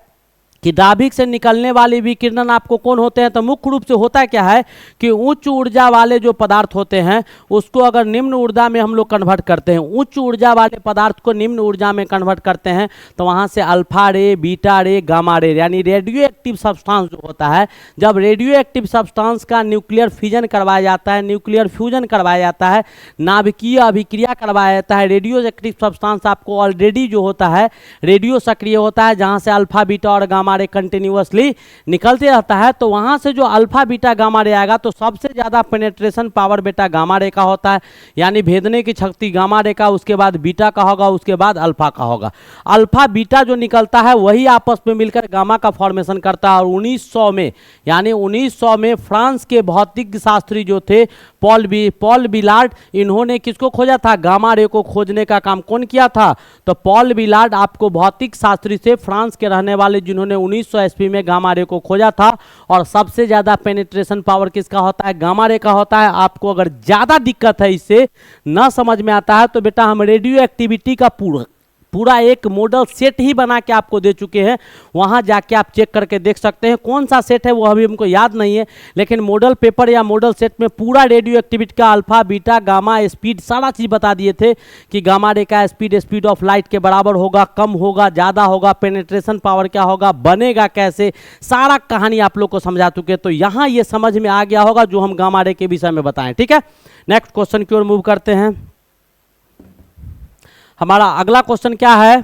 कि नाभिक से निकलने वाले विकिरण आपको कौन होते हैं, तो मुख्य रूप से होता क्या है कि उच्च ऊर्जा वाले जो पदार्थ होते हैं उसको अगर निम्न ऊर्जा में हम लोग कन्वर्ट करते हैं, उच्च ऊर्जा वाले पदार्थ को निम्न ऊर्जा में कन्वर्ट करते हैं, तो वहाँ से अल्फा रे, बीटा रे, गामा रे यानी रेडियो एक्टिव सब्सटेंस जो होता है, जब रेडियो एक्टिव सब्सटेंस का न्यूक्लियर फिजन करवाया जाता है, न्यूक्लियर फ्यूजन करवाया जाता है, नाभिकीय अभिक्रिया करवाया जाता है, रेडियो एक्टिव सब्सटेंस आपको ऑलरेडी जो होता है रेडियो सक्रिय होता है, जहाँ से अल्फा बीटा और गामा रे कंटिन्यूअसली निकलते रहता है, तो वहां से जो अल्फा बीटा गामा रे आएगा तो सबसे ज्यादा पेनेट्रेशन पावर बेटा गामा रे का होता है, यानी भेदने की शक्ति गामा रे का, उसके बाद बीटा का होगा, उसके बाद अल्फा का होगा। अल्फा बीटा जो निकलता है वही आपस में मिलकर गामा का फॉर्मेशन करता है। और 1900 में यानी 1900 में फ्रांस के भौतिक शास्त्री जो थे पॉल बिलार्ड, इन्होंने किसको खोजा था, गामा रे को खोजने का काम कौन किया था, तो पॉल बिलार्ड आपको भौतिक शास्त्री से फ्रांस के रहने वाले, जिन्होंने 1900 एसपी में गामा रे को खोजा था। और सबसे ज्यादा पेनिट्रेशन पावर किसका होता है, गामा रे का होता है। आपको अगर ज्यादा दिक्कत है, इससे न समझ में आता है, तो बेटा हम रेडियो एक्टिविटी का पूरा एक मॉडल सेट ही बना के आपको दे चुके हैं, वहां जाके आप चेक करके देख सकते हैं। कौन सा सेट है वो अभी हमको याद नहीं है, लेकिन मॉडल पेपर या मॉडल सेट में पूरा रेडियो एक्टिविटी का अल्फा बीटा गामा स्पीड सारा चीज बता दिए थे कि गामा रे का स्पीड ऑफ लाइट के बराबर होगा, कम होगा, ज़्यादा होगा, पेनिट्रेशन पावर क्या होगा, बनेगा कैसे, सारा कहानी आप लोग को समझा चुके। तो यहाँ ये समझ में आ गया होगा जो हम गामा रे के विषय में बताएं। ठीक है, नेक्स्ट क्वेश्चन की ओर मूव करते हैं। हमारा अगला क्वेश्चन क्या है,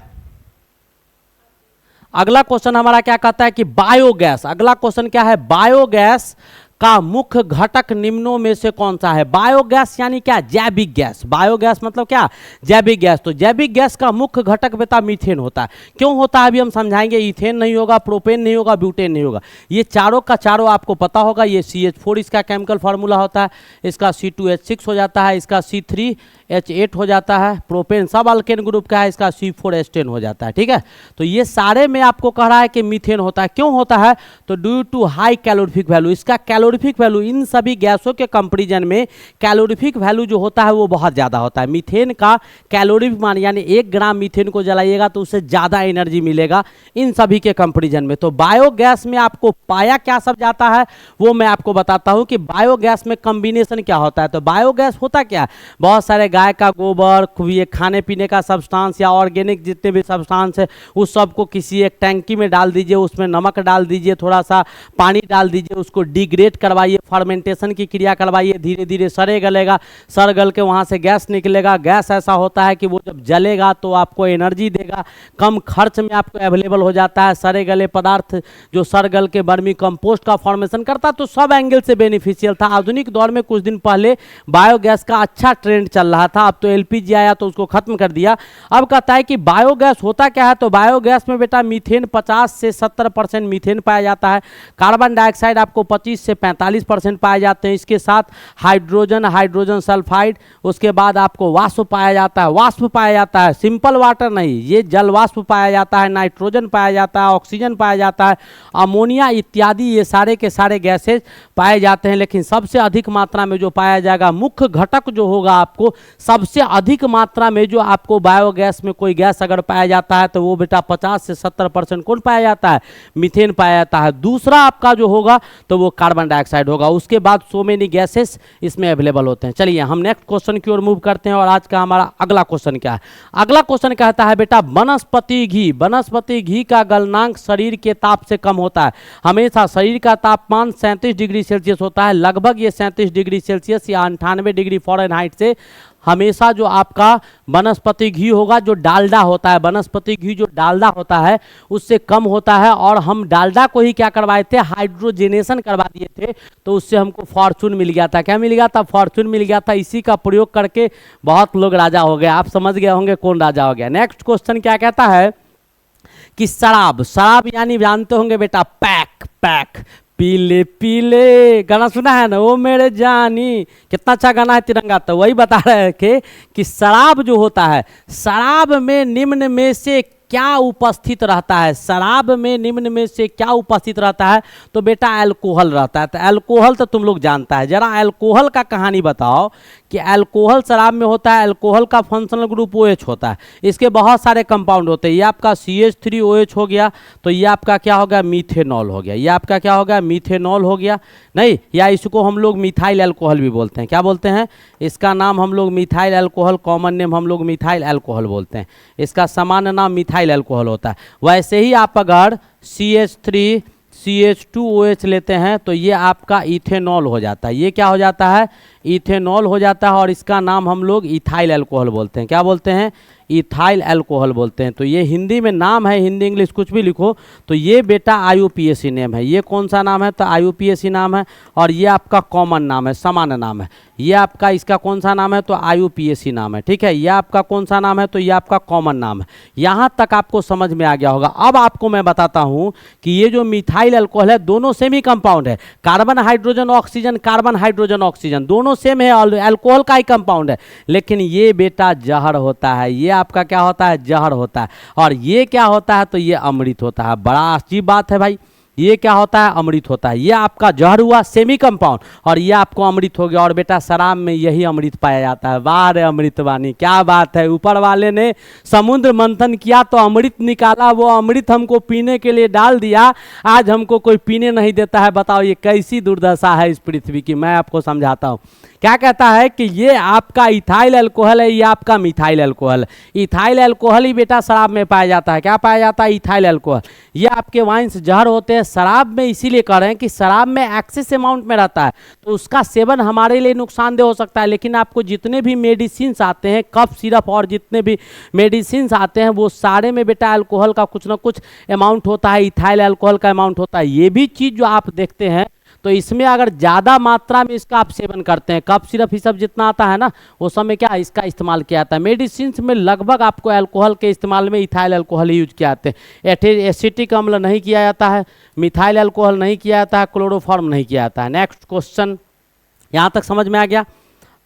अगला क्वेश्चन हमारा क्या कहता है कि बायोगैस, अगला क्वेश्चन क्या है, बायोगैस का मुख्य घटक निम्नों में से कौन सा है। बायोगैस यानी क्या, जैविक गैस। बायोगैस मतलब क्या, जैविक गैस। तो जैविक गैस का मुख्य घटक बेटा मीथेन होता है। क्यों होता है अभी हम समझाएंगे। इथेन नहीं होगा, प्रोपेन नहीं होगा, ब्यूटेन नहीं होगा, ये चारों का चारों आपको पता होगा। ये CH4 इसका केमिकल फार्मूला होता है, इसका C2H6 हो जाता है, इसका C3H8 हो जाता है, प्रोपेन सब अल्केन ग्रुप का है, इसका C4H10 हो जाता है। ठीक है, तो ये सारे में आपको कह रहा है कि मीथेन होता है। क्यों होता है, तो due to high calorific value, इसका कैलोरीफिक वैल्यू इन सभी गैसों के कंपैरिजन में कैलोरीफिक वैल्यू जो होता है वो बहुत ज़्यादा होता है। मीथेन का कैलोरीफिक मान यानी 1 ग्राम मीथेन को जलाइएगा तो उससे ज़्यादा एनर्जी मिलेगा इन सभी के कंपैरिजन में। तो बायोगैस में आपको पाया क्या सब जाता है वो मैं आपको बताता हूँ कि बायोगैस में कॉम्बिनेशन क्या होता है। तो बायोगैस होता क्या है, बहुत सारे गाय का गोबर, ये खाने पीने का सब्सटेंस या ऑर्गेनिक जितने भी सब्सटेंस है उस सबको किसी एक टैंकी में डाल दीजिए, उसमें नमक डाल दीजिए, थोड़ा सा पानी डाल दीजिए, उसको डिग्रेड करवाइए, फर्मेंटेशन की क्रिया करवाइए, धीरे धीरे सरे गलेगा, सर गल के वहाँ से गैस निकलेगा। गैस ऐसा होता है कि वो जब जलेगा तो आपको एनर्जी देगा, कम खर्च में आपको अवेलेबल हो जाता है। सरे गले पदार्थ जो सर गल के वर्मी कंपोस्ट का फॉर्मेशन करता, तो सब एंगल से बेनिफिशियल था। आधुनिक दौर में कुछ दिन पहले बायोगैस का अच्छा ट्रेंड चल रहा था, अब तो LPG आया तो उसको खत्म कर दिया। अब कहता है कि बायोगैस होता क्या है, तो बायोगैस में बेटा मीथेन 50 से 70% मीथेन पाया जाता है, कार्बन डाइऑक्साइड आपको 25 से 45% पाए जाते हैं, इसके साथ हाइड्रोजन सल्फाइड, उसके बाद आपको वाष्प पाया जाता है। वाष्प पाया जाता है, सिंपल वाटर नहीं, ये जल वाष्प पाया जाता है, नाइट्रोजन पाया जाता है, ऑक्सीजन पाया जाता है, अमोनिया इत्यादि, ये सारे के सारे गैसेज पाए जाते हैं। लेकिन सबसे अधिक मात्रा में जो पाया जाएगा, मुख्य घटक जो होगा आपको सबसे अधिक मात्रा में जो आपको बायोगैस में कोई गैस अगर पाया जाता है तो वो बेटा 50 से 70% कौन पाया जाता है, मीथेन पाया जाता है। दूसरा आपका जो होगा तो वो कार्बन डाइऑक्साइड होगा, उसके बाद सो मेनी गैसेस इसमें अवेलेबल होते हैं। चलिए हम नेक्स्ट क्वेश्चन की ओर मूव करते हैं। और आज का हमारा अगला क्वेश्चन क्या है, अगला क्वेश्चन कहता है बेटा वनस्पति घी। वनस्पति घी का गलनांक शरीर के ताप से कम होता है। हमेशा शरीर का तापमान 37 डिग्री सेल्सियस होता है, लगभग ये 37 डिग्री सेल्सियस या 98 डिग्री फ़ारेनहाइट से हमेशा जो आपका वनस्पति घी होगा, जो डालडा होता है, वनस्पति घी जो डालडा होता है उससे कम होता है। और हम डालडा को ही क्या करवाए थे, हाइड्रोजनेशन करवा दिए थे, तो उससे हमको फॉर्चून मिल गया था। क्या मिल गया था, फॉर्चून मिल गया था। इसी का प्रयोग करके बहुत लोग राजा हो गए। आप समझ गए होंगे कौन राजा हो गया। नेक्स्ट क्वेश्चन क्या कहता है कि शराब, शराब यानी जानते होंगे बेटा पैक, पैक पीले पीले, गाना सुना है ना, वो मेरे जानी, कितना अच्छा गाना है तिरंगा। तो वही बता रहे हैं कि शराब जो होता है, शराब में निम्न में से क्या उपस्थित रहता है, शराब में निम्न में से क्या उपस्थित रहता है, तो बेटा अल्कोहल रहता है। तो अल्कोहल तो तुम लोग जानता है, जरा अल्कोहल का कहानी बताओ कि अल्कोहल शराब में होता है, अल्कोहल का फंक्शनल ग्रुप OH होता है, इसके बहुत सारे कंपाउंड होते हैं। ये आपका CH3OH हो गया, तो ये आपका क्या हो गया, मीथेनॉल हो गया। ये आपका क्या हो गया, मीथेनॉल हो गया, नहीं, या इसको हम लोग मिथाइल अल्कोहल भी बोलते हैं। क्या बोलते हैं, इसका नाम हम लोग मिथाइल अल्कोहल, कॉमन नेम हम लोग मिथाइल अल्कोहल बोलते हैं, इसका सामान्य नाम मिथाइल अल्कोहल होता है। वैसे ही आप अगर CH3CH2OH लेते हैं तो ये आपका इथेनॉल हो जाता है। ये क्या हो जाता है, इथेनॉल हो जाता है, और इसका नाम हम लोग इथाइल अल्कोहल बोलते हैं। क्या बोलते हैं, इथाइल अल्कोहल बोलते हैं। तो ये हिंदी में नाम है, हिंदी इंग्लिश कुछ भी लिखो, तो ये बेटा IUPAC नेम है। ये कौन सा नाम है, तो IUPAC नाम है, और ये आपका कॉमन नाम है, सामान्य नाम है। ये आपका इसका कौन सा नाम है, तो IUPAC नाम है, ठीक है। ये आपका कौन सा नाम है, तो ये आपका कॉमन नाम है। यहाँ तक आपको समझ में आ गया होगा। अब आपको मैं बताता हूँ कि ये जो मिथाइल अल्कोहल है, दोनों सेमी कंपाउंड है, carbon hydrogen oxygen, carbon hydrogen oxygen दोनों सेम है, अल्कोहल का ही कंपाउंड है। लेकिन ये बेटा जहर होता है, ये आपका क्या होता है, जहर होता है। और ये क्या होता है, तो ये अमृत होता है। बड़ा अजीब बात है भाई, ये क्या होता है, अमृत होता है। ये आपका जहर हुआ सेमी कंपाउंड, और ये आपको अमृत हो गया। और बेटा शराब में यही अमृत पाया जाता है। वाह रे अमृत वाणी, क्या बात है। ऊपर वाले ने समुद्र मंथन किया तो अमृत निकाला, वो अमृत हमको पीने के लिए डाल दिया, आज हमको कोई पीने नहीं देता है। बताओ ये कैसी दुर्दशा है इस पृथ्वी की। मैं आपको समझाता हूँ। क्या कहता है कि ये आपका इथाइल अल्कोहल है, ये आपका मिथाइल अल्कोहल। इथाइल अल्कोहल ही बेटा शराब में पाया जाता है। क्या पाया जाता है, इथाइल अल्कोहल। ये आपके वाइन्स जहर होते हैं। शराब में इसीलिए कह रहे हैं कि शराब में एक्सेस अमाउंट में रहता है, तो उसका सेवन हमारे लिए नुकसानदेह हो सकता है। लेकिन आपको जितने भी मेडिसिन आते हैं, कफ सिरप और जितने भी मेडिसिन आते हैं, वो सारे में बेटा अल्कोहल का कुछ ना कुछ अमाउंट होता है, इथाइल अल्कोहल का अमाउंट होता है। ये भी चीज़ जो आप देखते हैं, तो इसमें अगर ज़्यादा मात्रा में इसका आप सेवन करते हैं, कफ सिरप ही सब जितना आता है ना, वो सब में क्या इसका इस्तेमाल किया जाता है। मेडिसिन में लगभग आपको अल्कोहल के इस्तेमाल में इथाइल अल्कोहल ही यूज किया जाते हैं। एसिटिक अम्ल नहीं किया जाता है, मिथाइल अल्कोहल नहीं किया जाता है, क्लोरोफॉर्म नहीं किया जाता है। नेक्स्ट क्वेश्चन, यहाँ तक समझ में आ गया।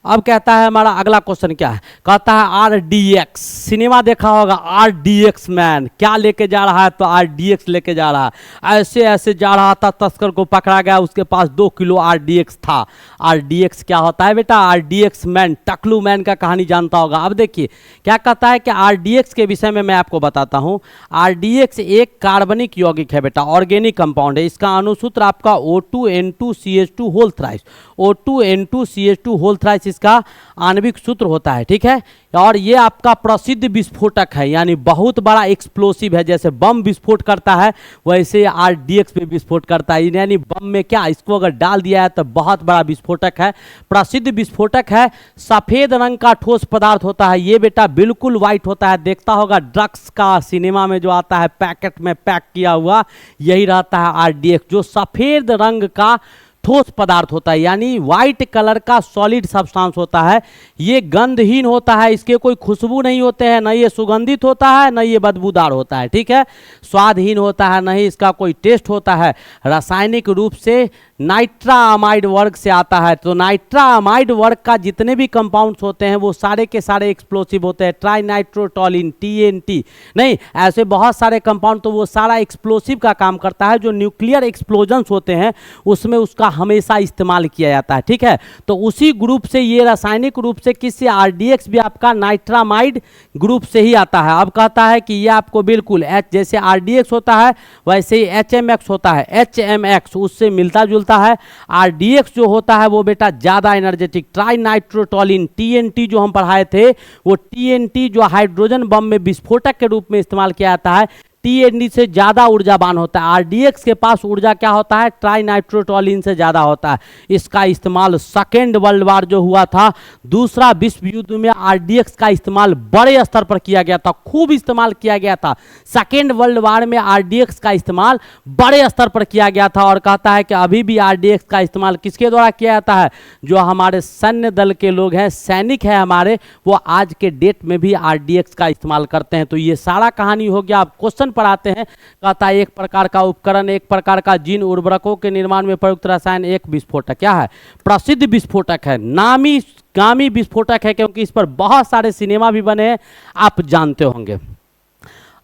अब कहता है हमारा अगला क्वेश्चन क्या है, कहता है RDX। सिनेमा देखा होगा, RDX मैन क्या लेके जा रहा है, तो RDX लेके जा रहा है। ऐसे ऐसे जा रहा था, तस्कर को पकड़ा गया, उसके पास 2 किलो RDX था। RDX क्या होता है बेटा, RDX मैन, टकलू मैन का कहानी जानता होगा। अब देखिए क्या कहता है कि RDX के विषय में मैं आपको बताता हूँ। RDX एक कार्बनिक यौगिक है बेटा, ऑर्गेनिक कंपाउंड है। इसका अनुसूत्र आपका O2N2CH2 whole thrice, O2N2CH2 whole thrice इसका आणविक सूत्र होता है, ठीक है। और ये आपका प्रसिद्ध विस्फोटक है, यानी बहुत बड़ा एक्सप्लोसिव है। जैसे बम विस्फोट करता है, वैसे RDX में विस्फोट करता है। यानी बम में क्या, इसको अगर डाल दिया है तो बहुत बड़ा विस्फोटक है, प्रसिद्ध विस्फोटक है। सफ़ेद रंग का ठोस पदार्थ होता है। ये बेटा बिल्कुल वाइट होता है। देखता होगा ड्रग्स का सिनेमा में जो आता है पैकेट में पैक किया हुआ, यही रहता है RDX, जो सफ़ेद रंग का ठोस पदार्थ होता है, यानी वाइट कलर का सॉलिड सब्सटेंस होता है। ये गंधहीन होता है, इसके कोई खुशबू नहीं होते हैं, न ये सुगंधित होता है, न ये बदबूदार होता है, ठीक है। स्वादहीन होता है, न ही इसका कोई टेस्ट होता है। रासायनिक रूप से नाइट्रामाइड वर्ग से आता है। तो नाइट्रामाइड वर्ग का जितने भी कंपाउंड्स होते हैं वो सारे के सारे एक्सप्लोसिव होते हैं। ट्राइनाइट्रोटोलिन, TNT, नहीं ऐसे बहुत सारे कंपाउंड, तो वो सारा एक्सप्लोसिव का काम करता है। जो न्यूक्लियर एक्सप्लोजन्स होते हैं उसमें उसका हमेशा इस्तेमाल किया जाता है, ठीक है। तो उसी ग्रुप से ये रासायनिक रूप से किससे, RDX भी आपका नाइट्रामाइड ग्रुप से ही आता है। अब कहता है कि ये आपको बिल्कुल जैसे RDX होता है वैसे ही HMX होता है। HMX उससे मिलता जुलता है। RDX जो होता है वो बेटा ज्यादा एनर्जेटिक। ट्राइनाइट्रोटोलिन, TNT जो हम पढ़ाए थे, वो TNT जो हाइड्रोजन बम में विस्फोटक के रूप में इस्तेमाल किया जाता है, TNT से ज़्यादा ऊर्जावान होता है। RDX के पास ऊर्जा क्या होता है, ट्राइनाइट्रोटोलिन से ज़्यादा होता है। इसका इस्तेमाल सेकेंड वर्ल्ड वार जो हुआ था, दूसरा विश्व युद्ध में RDX का इस्तेमाल बड़े स्तर पर किया गया था, खूब इस्तेमाल किया गया था। सेकेंड वर्ल्ड वार में RDX का इस्तेमाल बड़े स्तर पर किया गया था। और कहता है कि अभी भी RDX का इस्तेमाल किसके द्वारा किया जाता है, जो हमारे सैन्य दल के लोग हैं, सैनिक हैं हमारे, वो आज के डेट में भी RDX का इस्तेमाल करते हैं। तो ये सारा कहानी हो गया। आप क्वेश्चन पर आते हैं, कहता है एक प्रकार का उपकरण, एक प्रकार का जीन उर्वरकों के निर्माण में प्रयुक्त रसायन एक विस्फोटक। क्या है, प्रसिद्ध विस्फोटक है, नामी गामी विस्फोटक है, क्योंकि इस पर बहुत सारे सिनेमा भी बने हैं, आप जानते होंगे।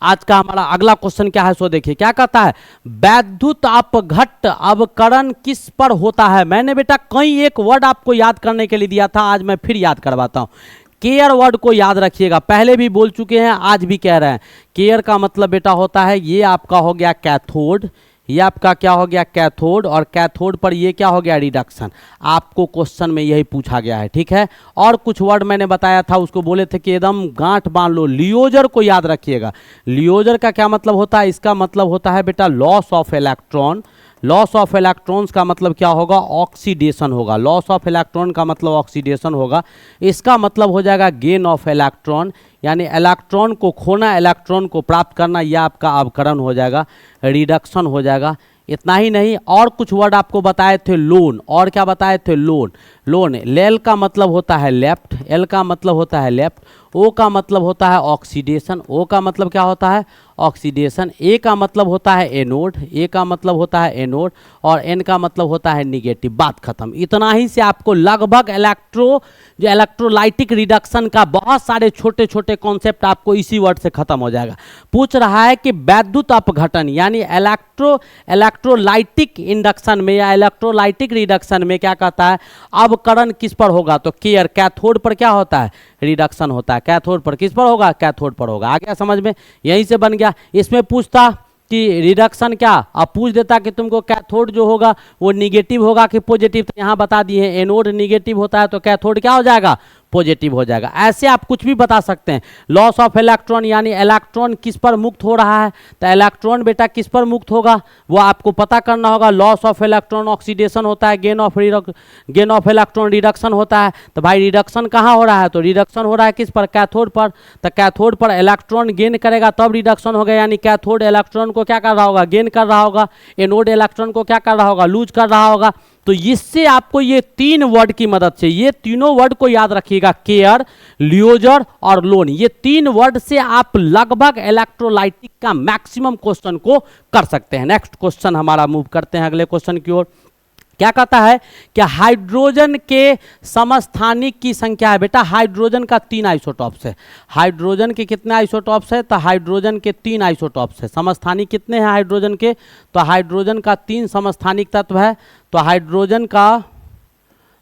आज का हमारा अगला क्वेश्चन क्या है सो देखिए, क्या कहता है, वैद्युत अपघट्ट अवकरण किस पर होता है। मैंने बेटा कई एक वर्ड आपको याद करने के लिए दिया था, आज मैं फिर याद करवाता हूं। केयर वर्ड को याद रखिएगा, पहले भी बोल चुके हैं, आज भी कह रहे हैं। केयर का मतलब बेटा होता है, ये आपका हो गया कैथोड, ये आपका क्या हो गया कैथोड, और कैथोड पर ये क्या हो गया रिडक्शन। आपको क्वेश्चन में यही पूछा गया है, ठीक है। और कुछ वर्ड मैंने बताया था, उसको बोले थे कि एकदम गांठ बांध लो। लियोजर को याद रखिएगा। लियोजर का क्या मतलब होता है, इसका मतलब होता है बेटा loss of electron. Loss of electrons का मतलब क्या होगा, ऑक्सीडेशन होगा। लॉस ऑफ इलेक्ट्रॉन का मतलब ऑक्सीडेशन होगा। इसका मतलब हो जाएगा गेन ऑफ इलेक्ट्रॉन, यानी इलेक्ट्रॉन को खोना, इलेक्ट्रॉन को प्राप्त करना, यह आपका अवकरण हो जाएगा, रिडक्शन हो जाएगा। इतना ही नहीं, और कुछ वर्ड आपको बताए थे, लोन। और क्या बताए थे, लोन। लोन, एल का मतलब होता है लेफ्ट, एल का मतलब होता है लेफ्ट, ओ का मतलब होता है ऑक्सीडेशन, ओ का मतलब क्या होता है ऑक्सीडेशन, ए का मतलब होता है एनोड, ए का मतलब होता है एनोड, और एन का मतलब होता है निगेटिव। बात खत्म। इतना ही से आपको लगभग जो इलेक्ट्रोलाइटिक रिडक्शन का बहुत सारे छोटे छोटे कॉन्सेप्ट आपको इसी वर्ड से खत्म हो जाएगा। पूछ रहा है कि वैद्युत अपघटन यानी इलेक्ट्रोलाइटिक इंडक्शन में या इलेक्ट्रोलाइटिक रिडक्शन में क्या कहता है, अवकरण किस पर होगा, तो केयर, कैथोड पर क्या होता है रिडक्शन होता है। कैथोड पर किस पर होगा, कैथोड पर होगा। आ गया समझ में, यहीं से बन गया। इसमें पूछता कि रिडक्शन क्या, अब पूछ देता कि तुमको कैथोड जो होगा वो निगेटिव होगा कि पॉजिटिव, तो यहाँ बता दिए हैं एनोड निगेटिव होता है तो कैथोड क्या हो जाएगा, पॉजिटिव हो जाएगा। ऐसे आप कुछ भी बता सकते हैं। लॉस ऑफ इलेक्ट्रॉन यानी इलेक्ट्रॉन किस पर मुक्त हो रहा है, तो इलेक्ट्रॉन बेटा किस पर मुक्त होगा वो आपको पता करना होगा। लॉस ऑफ इलेक्ट्रॉन ऑक्सीडेशन होता है, गेन ऑफ इलेक्ट्रॉन रिडक्शन होता है। तो भाई रिडक्शन कहाँ हो रहा है, तो रिडक्शन हो रहा है किस पर, कैथोड पर। तो कैथोड पर इलेक्ट्रॉन गेन करेगा तब रिडक्शन होगा, यानी कैथोड इलेक्ट्रॉन को क्या कर रहा होगा, गेन कर रहा होगा। एनोड इलेक्ट्रॉन को क्या कर रहा होगा, लूज कर रहा होगा। तो इससे आपको ये तीन वर्ड की मदद से, ये तीनों वर्ड को याद रखिएगा, केयर, लियोजर और लोन। ये तीन वर्ड से आप लगभग इलेक्ट्रोलाइटिक का मैक्सिमम क्वेश्चन को कर सकते हैं। नेक्स्ट क्वेश्चन हमारा मूव करते हैं अगले क्वेश्चन की ओर। क्या कहता है कि हाइड्रोजन के समस्थानिक की संख्या है। बेटा हाइड्रोजन का 3 आइसोटॉप्स है। हाइड्रोजन के कितने आइसोटॉप्स है, तो हाइड्रोजन के 3 आइसोटॉप्स है। समस्थानिक कितने हैं हाइड्रोजन के, तो हाइड्रोजन का 3 समस्थानिक तत्व है। तो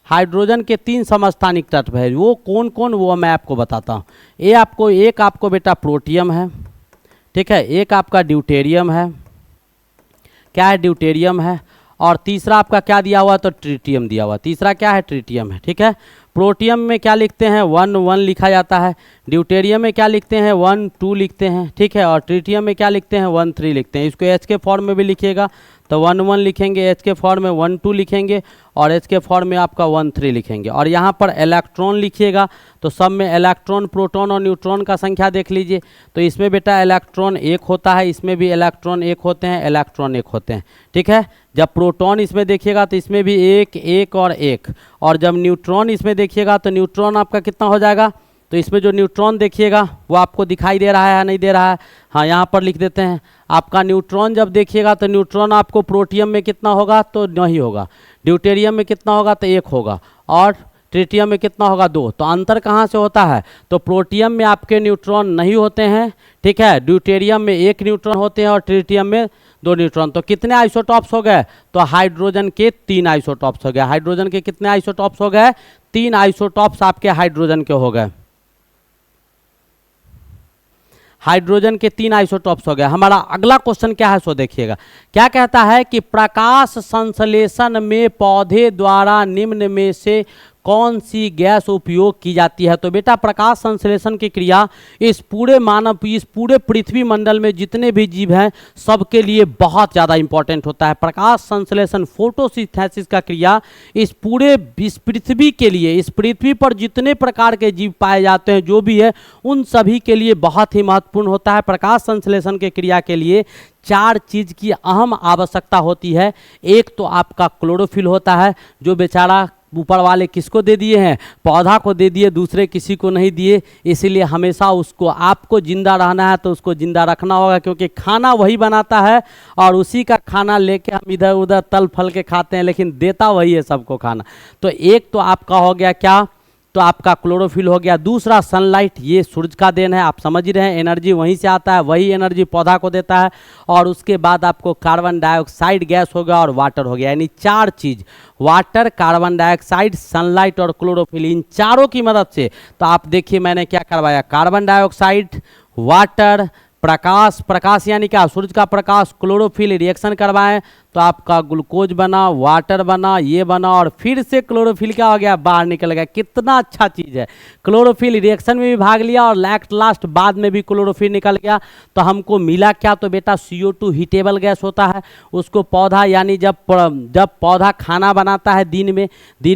हाइड्रोजन के 3 समस्थानिक तत्व है। वो कौन कौन, वो मैं आपको बताता हूँ। एक आपको बेटा प्रोटियम है, ठीक है, एक आपका ड्यूटेरियम है, क्या है ड्यूटेरियम है, और तीसरा आपका क्या दिया हुआ, तो ट्रिटियम दिया हुआ। तीसरा क्या है, ट्रिटियम है, ठीक है। प्रोटियम में क्या लिखते हैं, 1 लिखा जाता है। ड्यूटेरियम में क्या लिखते हैं, 1 2 लिखते हैं, ठीक है। और ट्रिटियम में क्या लिखते हैं, 1 3 लिखते हैं। इसको एच के फॉर्म में भी लिखिएगा तो 1 1 लिखेंगे, एच के फॉर्म में 1 2 लिखेंगे, और एच के फॉर्म में आपका 1 3 लिखेंगे। और यहाँ पर इलेक्ट्रॉन लिखिएगा तो सब में इलेक्ट्रॉन, प्रोटॉन और न्यूट्रॉन का संख्या देख लीजिए। तो इसमें बेटा इलेक्ट्रॉन 1 होता है, इसमें भी इलेक्ट्रॉन 1 होते हैं, इलेक्ट्रॉन 1 होते हैं, ठीक है। जब प्रोटॉन इसमें देखिएगा तो इसमें भी 1 1 और 1, और जब न्यूट्रॉन इसमें देखिएगा तो न्यूट्रॉन आपका कितना हो जाएगा, तो इसमें जो न्यूट्रॉन देखिएगा वो आपको दिखाई दे रहा है या नहीं दे रहा है, हाँ यहाँ पर लिख देते हैं। आपका न्यूट्रॉन जब देखिएगा तो न्यूट्रॉन आपको प्रोटियम में कितना होगा, तो नहीं होगा। ड्यूटेरियम में कितना होगा, तो 1 होगा, और ट्रिटियम में कितना होगा, 2। तो अंतर कहाँ से होता है, तो प्रोटियम में आपके न्यूट्रॉन नहीं होते हैं, ठीक है। ड्यूटेरियम में 1 न्यूट्रॉन होते हैं और ट्रिटियम में 2 न्यूट्रॉन। तो कितने आइसोटॉप्स हो गए, तो हाइड्रोजन के 3 आइसोटॉप्स हो गए। हाइड्रोजन के कितने आइसोटॉप्स हो गए, 3 आइसोटॉप्स आपके हाइड्रोजन के हो गए। हाइड्रोजन के 3 आइसोटॉप्स हो गए। हमारा अगला क्वेश्चन क्या है सो देखिएगा। क्या कहता है कि प्रकाश संश्लेषण में पौधे द्वारा निम्न में से कौन सी गैस उपयोग की जाती है। तो बेटा प्रकाश संश्लेषण की क्रिया इस पूरे पृथ्वी मंडल में जितने भी जीव हैं सबके लिए बहुत ज़्यादा इंपॉर्टेंट होता है। प्रकाश संश्लेषण, फोटोसिंथेसिस का क्रिया इस पृथ्वी के लिए, इस पृथ्वी पर जितने प्रकार के जीव पाए जाते हैं जो भी है उन सभी के लिए बहुत ही महत्वपूर्ण होता है। प्रकाश संश्लेषण के क्रिया के लिए 4 चीज़ की अहम आवश्यकता होती है। एक तो आपका क्लोरोफिल होता है, जो बेचारा ऊपर वाले किसको दे दिए हैं, पौधा को दे दिए, दूसरे किसी को नहीं दिए। इसीलिए हमेशा उसको, आपको जिंदा रहना है तो उसको जिंदा रखना होगा, क्योंकि खाना वही बनाता है और उसी का खाना लेके हम इधर उधर तल फल के खाते हैं, लेकिन देता वही है सबको खाना। तो एक तो आपका हो गया क्या, तो आपका क्लोरोफिल हो गया। दूसरा सनलाइट, ये सूरज का देन है, आप समझ ही रहे हैं, एनर्जी वहीं से आता है, वही एनर्जी पौधा को देता है। और उसके बाद आपको कार्बन डाइऑक्साइड गैस हो गया और वाटर हो गया, यानी चार चीज, वाटर, कार्बन डाइऑक्साइड, सनलाइट और क्लोरोफिल, इन चारों की मदद से। तो आप देखिए मैंने क्या करवाया, कार्बन डाइऑक्साइड, वाटर, प्रकाश, प्रकाश यानी क्या, सूरज का प्रकाश, क्लोरोफिल, रिएक्शन करवाएं तो आपका ग्लूकोज बना, वाटर बना, ये बना, और फिर से क्लोरोफिल क्या हो गया, बाहर निकल गया। कितना अच्छा चीज़ है, क्लोरोफिल रिएक्शन में भी भाग लिया और लास्ट बाद में भी क्लोरोफिल निकल गया। तो हमको मिला क्या, तो बेटा CO2 हीटेबल गैस होता है, उसको पौधा, यानी जब पौधा खाना बनाता है दिन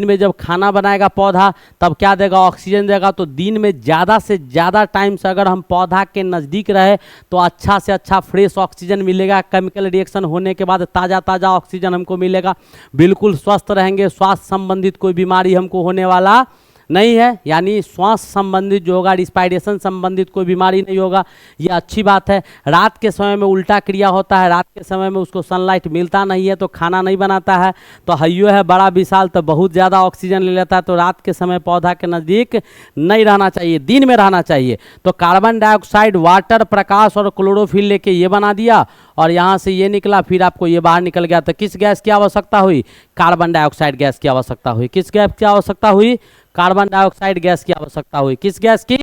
में जब खाना बनाएगा पौधा, तब क्या देगा, ऑक्सीजन देगा। तो दिन में ज़्यादा से ज़्यादा टाइम से अगर हम पौधा के नज़दीक रहे तो अच्छा से अच्छा फ्रेश ऑक्सीजन मिलेगा। केमिकल रिएक्शन होने के बाद ताज़ा ऑक्सीजन हमको मिलेगा, बिल्कुल स्वस्थ रहेंगे, स्वास्थ्य संबंधित कोई बीमारी हमको होने वाला नहीं है, यानी श्वास संबंधित जो होगा, रिस्पायरेशन संबंधित कोई बीमारी नहीं होगा, ये अच्छी बात है। रात के समय में उल्टा क्रिया होता है, रात के समय में उसको सनलाइट मिलता नहीं है तो खाना नहीं बनाता है, तो हइयो है बड़ा विशाल, तो बहुत ज़्यादा ऑक्सीजन ले लेता है। तो रात के समय पौधा के नज़दीक नहीं रहना चाहिए, दिन में रहना चाहिए। तो कार्बन डाइऑक्साइड, वाटर, प्रकाश और क्लोरोफिल लेके ये बना दिया, और यहाँ से ये निकला, फिर आपको ये बाहर निकल गया। तो किस गैस की आवश्यकता हुई, कार्बन डाइऑक्साइड गैस की आवश्यकता हुई। किस गैस की आवश्यकता हुई, कार्बन डाइऑक्साइड गैस की आवश्यकता हुई। किस गैस की,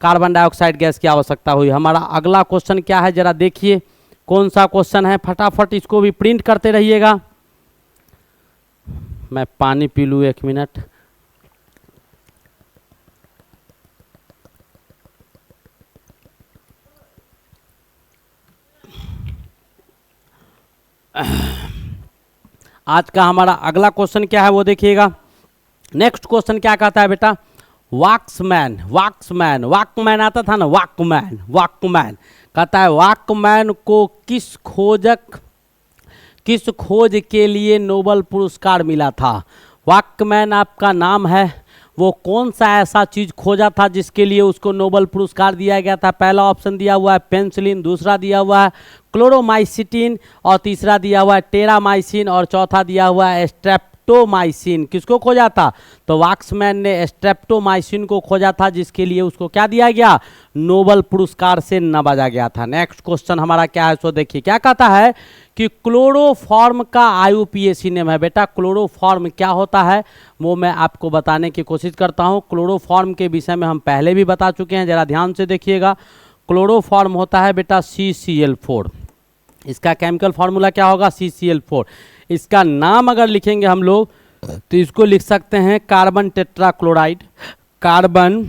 कार्बन डाइऑक्साइड गैस की आवश्यकता हुई। हमारा अगला क्वेश्चन क्या है, जरा देखिए कौन सा क्वेश्चन है, फटाफट इसको भी प्रिंट करते रहिएगा। मैं पानी पी लूँ 1 मिनट। आज का हमारा अगला क्वेश्चन क्या है वो देखिएगा। नेक्स्ट क्वेश्चन क्या कहता है बेटा, वॉक्समैन, वॉक्समैन, वॉकमैन आता था ना, वॉकमैन, वॉकमैन कहता है वॉकमैन को किस खोज के लिए नोबेल पुरस्कार मिला था। वॉकमैन आपका नाम है, वो कौन सा ऐसा चीज़ खोजा था जिसके लिए उसको नोबेल पुरस्कार दिया गया था। पहला ऑप्शन दिया हुआ है पेंसिलिन, दूसरा दिया हुआ है क्लोरोमाइसिटिन, और तीसरा दिया हुआ है टेरामाइसिन, और चौथा दिया हुआ है स्ट्रेप्टोमाइसिन। किसको खोजा था, तो वॉक्समैन ने स्ट्रेप्टोमाइसिन को खोजा था, जिसके लिए उसको क्या दिया गया, नोबेल पुरस्कार से नवाजा गया था। नेक्स्ट क्वेश्चन हमारा क्या है सो देखिए, क्या कहता है कि क्लोरोफॉर्म का IUPAC नेम है। बेटा क्लोरोफॉर्म क्या होता है वो मैं आपको बताने की कोशिश करता हूँ। क्लोरोफॉर्म के विषय में हम पहले भी बता चुके हैं, जरा ध्यान से देखिएगा। क्लोरोफॉर्म होता है बेटा CCl4, इसका केमिकल फार्मूला क्या होगा, CCl4। इसका नाम अगर लिखेंगे हम लोग तो इसको लिख सकते हैं कार्बन टेट्राक्लोराइड, कार्बन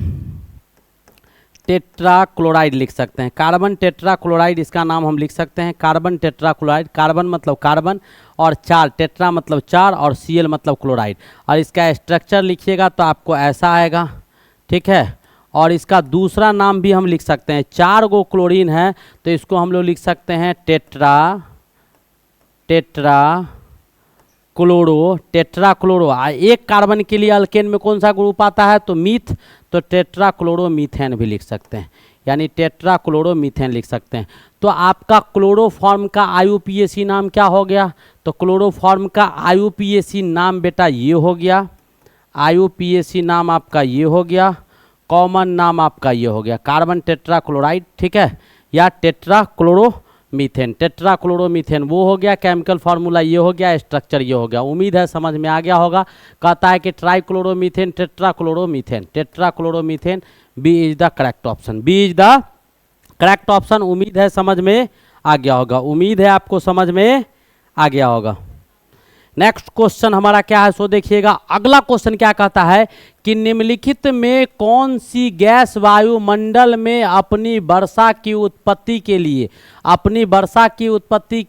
टेट्राक्लोराइड लिख सकते हैं, कार्बन टेट्राक्लोराइड इसका नाम हम लिख सकते हैं, कार्बन टेट्राक्लोराइड। कार्बन मतलब कार्बन, और 4, टेट्रा मतलब 4, और Cl मतलब क्लोराइड। और इसका स्ट्रक्चर लिखिएगा तो आपको ऐसा आएगा, ठीक है। और इसका दूसरा नाम भी हम लिख सकते हैं, 4 गो क्लोरीन है तो इसको हम लोग लिख सकते हैं टेट्राक्लोरो। एक कार्बन के लिए अल्केन में कौन सा ग्रुप आता है, तो मीथ, तो टेट्राक्लोरोमीथेन भी लिख सकते हैं, यानी टेट्राक्लोरोमीथेन लिख सकते हैं। तो आपका क्लोरोफॉर्म का IUPAC नाम क्या हो गया, तो क्लोरोफॉर्म का IUPAC नाम बेटा ये हो गया, IUPAC नाम आपका ये हो गया, कॉमन नाम आपका ये हो गया कार्बन टेट्राक्लोराइड, ठीक है, या टेट्राक्लोरोमीथेन। टेट्राक्लोरोमीथेन वो हो गया, केमिकल फार्मूला ये हो गया, स्ट्रक्चर ये हो गया। उम्मीद है समझ में आ गया होगा। कहता है कि trichloromethane, tetrachloromethane, tetrachloromethane, B is the correct option, B is the correct option. उम्मीद है समझ में आ गया होगा, उम्मीद है आपको समझ में आ गया होगा। नेक्स्ट क्वेश्चन हमारा क्या है सो देखिएगा। अगला क्वेश्चन क्या कहता है कि निम्नलिखित में कौन सी गैस वायुमंडल में अपनी वर्षा की उत्पत्ति के लिए अम्लीय वर्षा की उत्पत्ति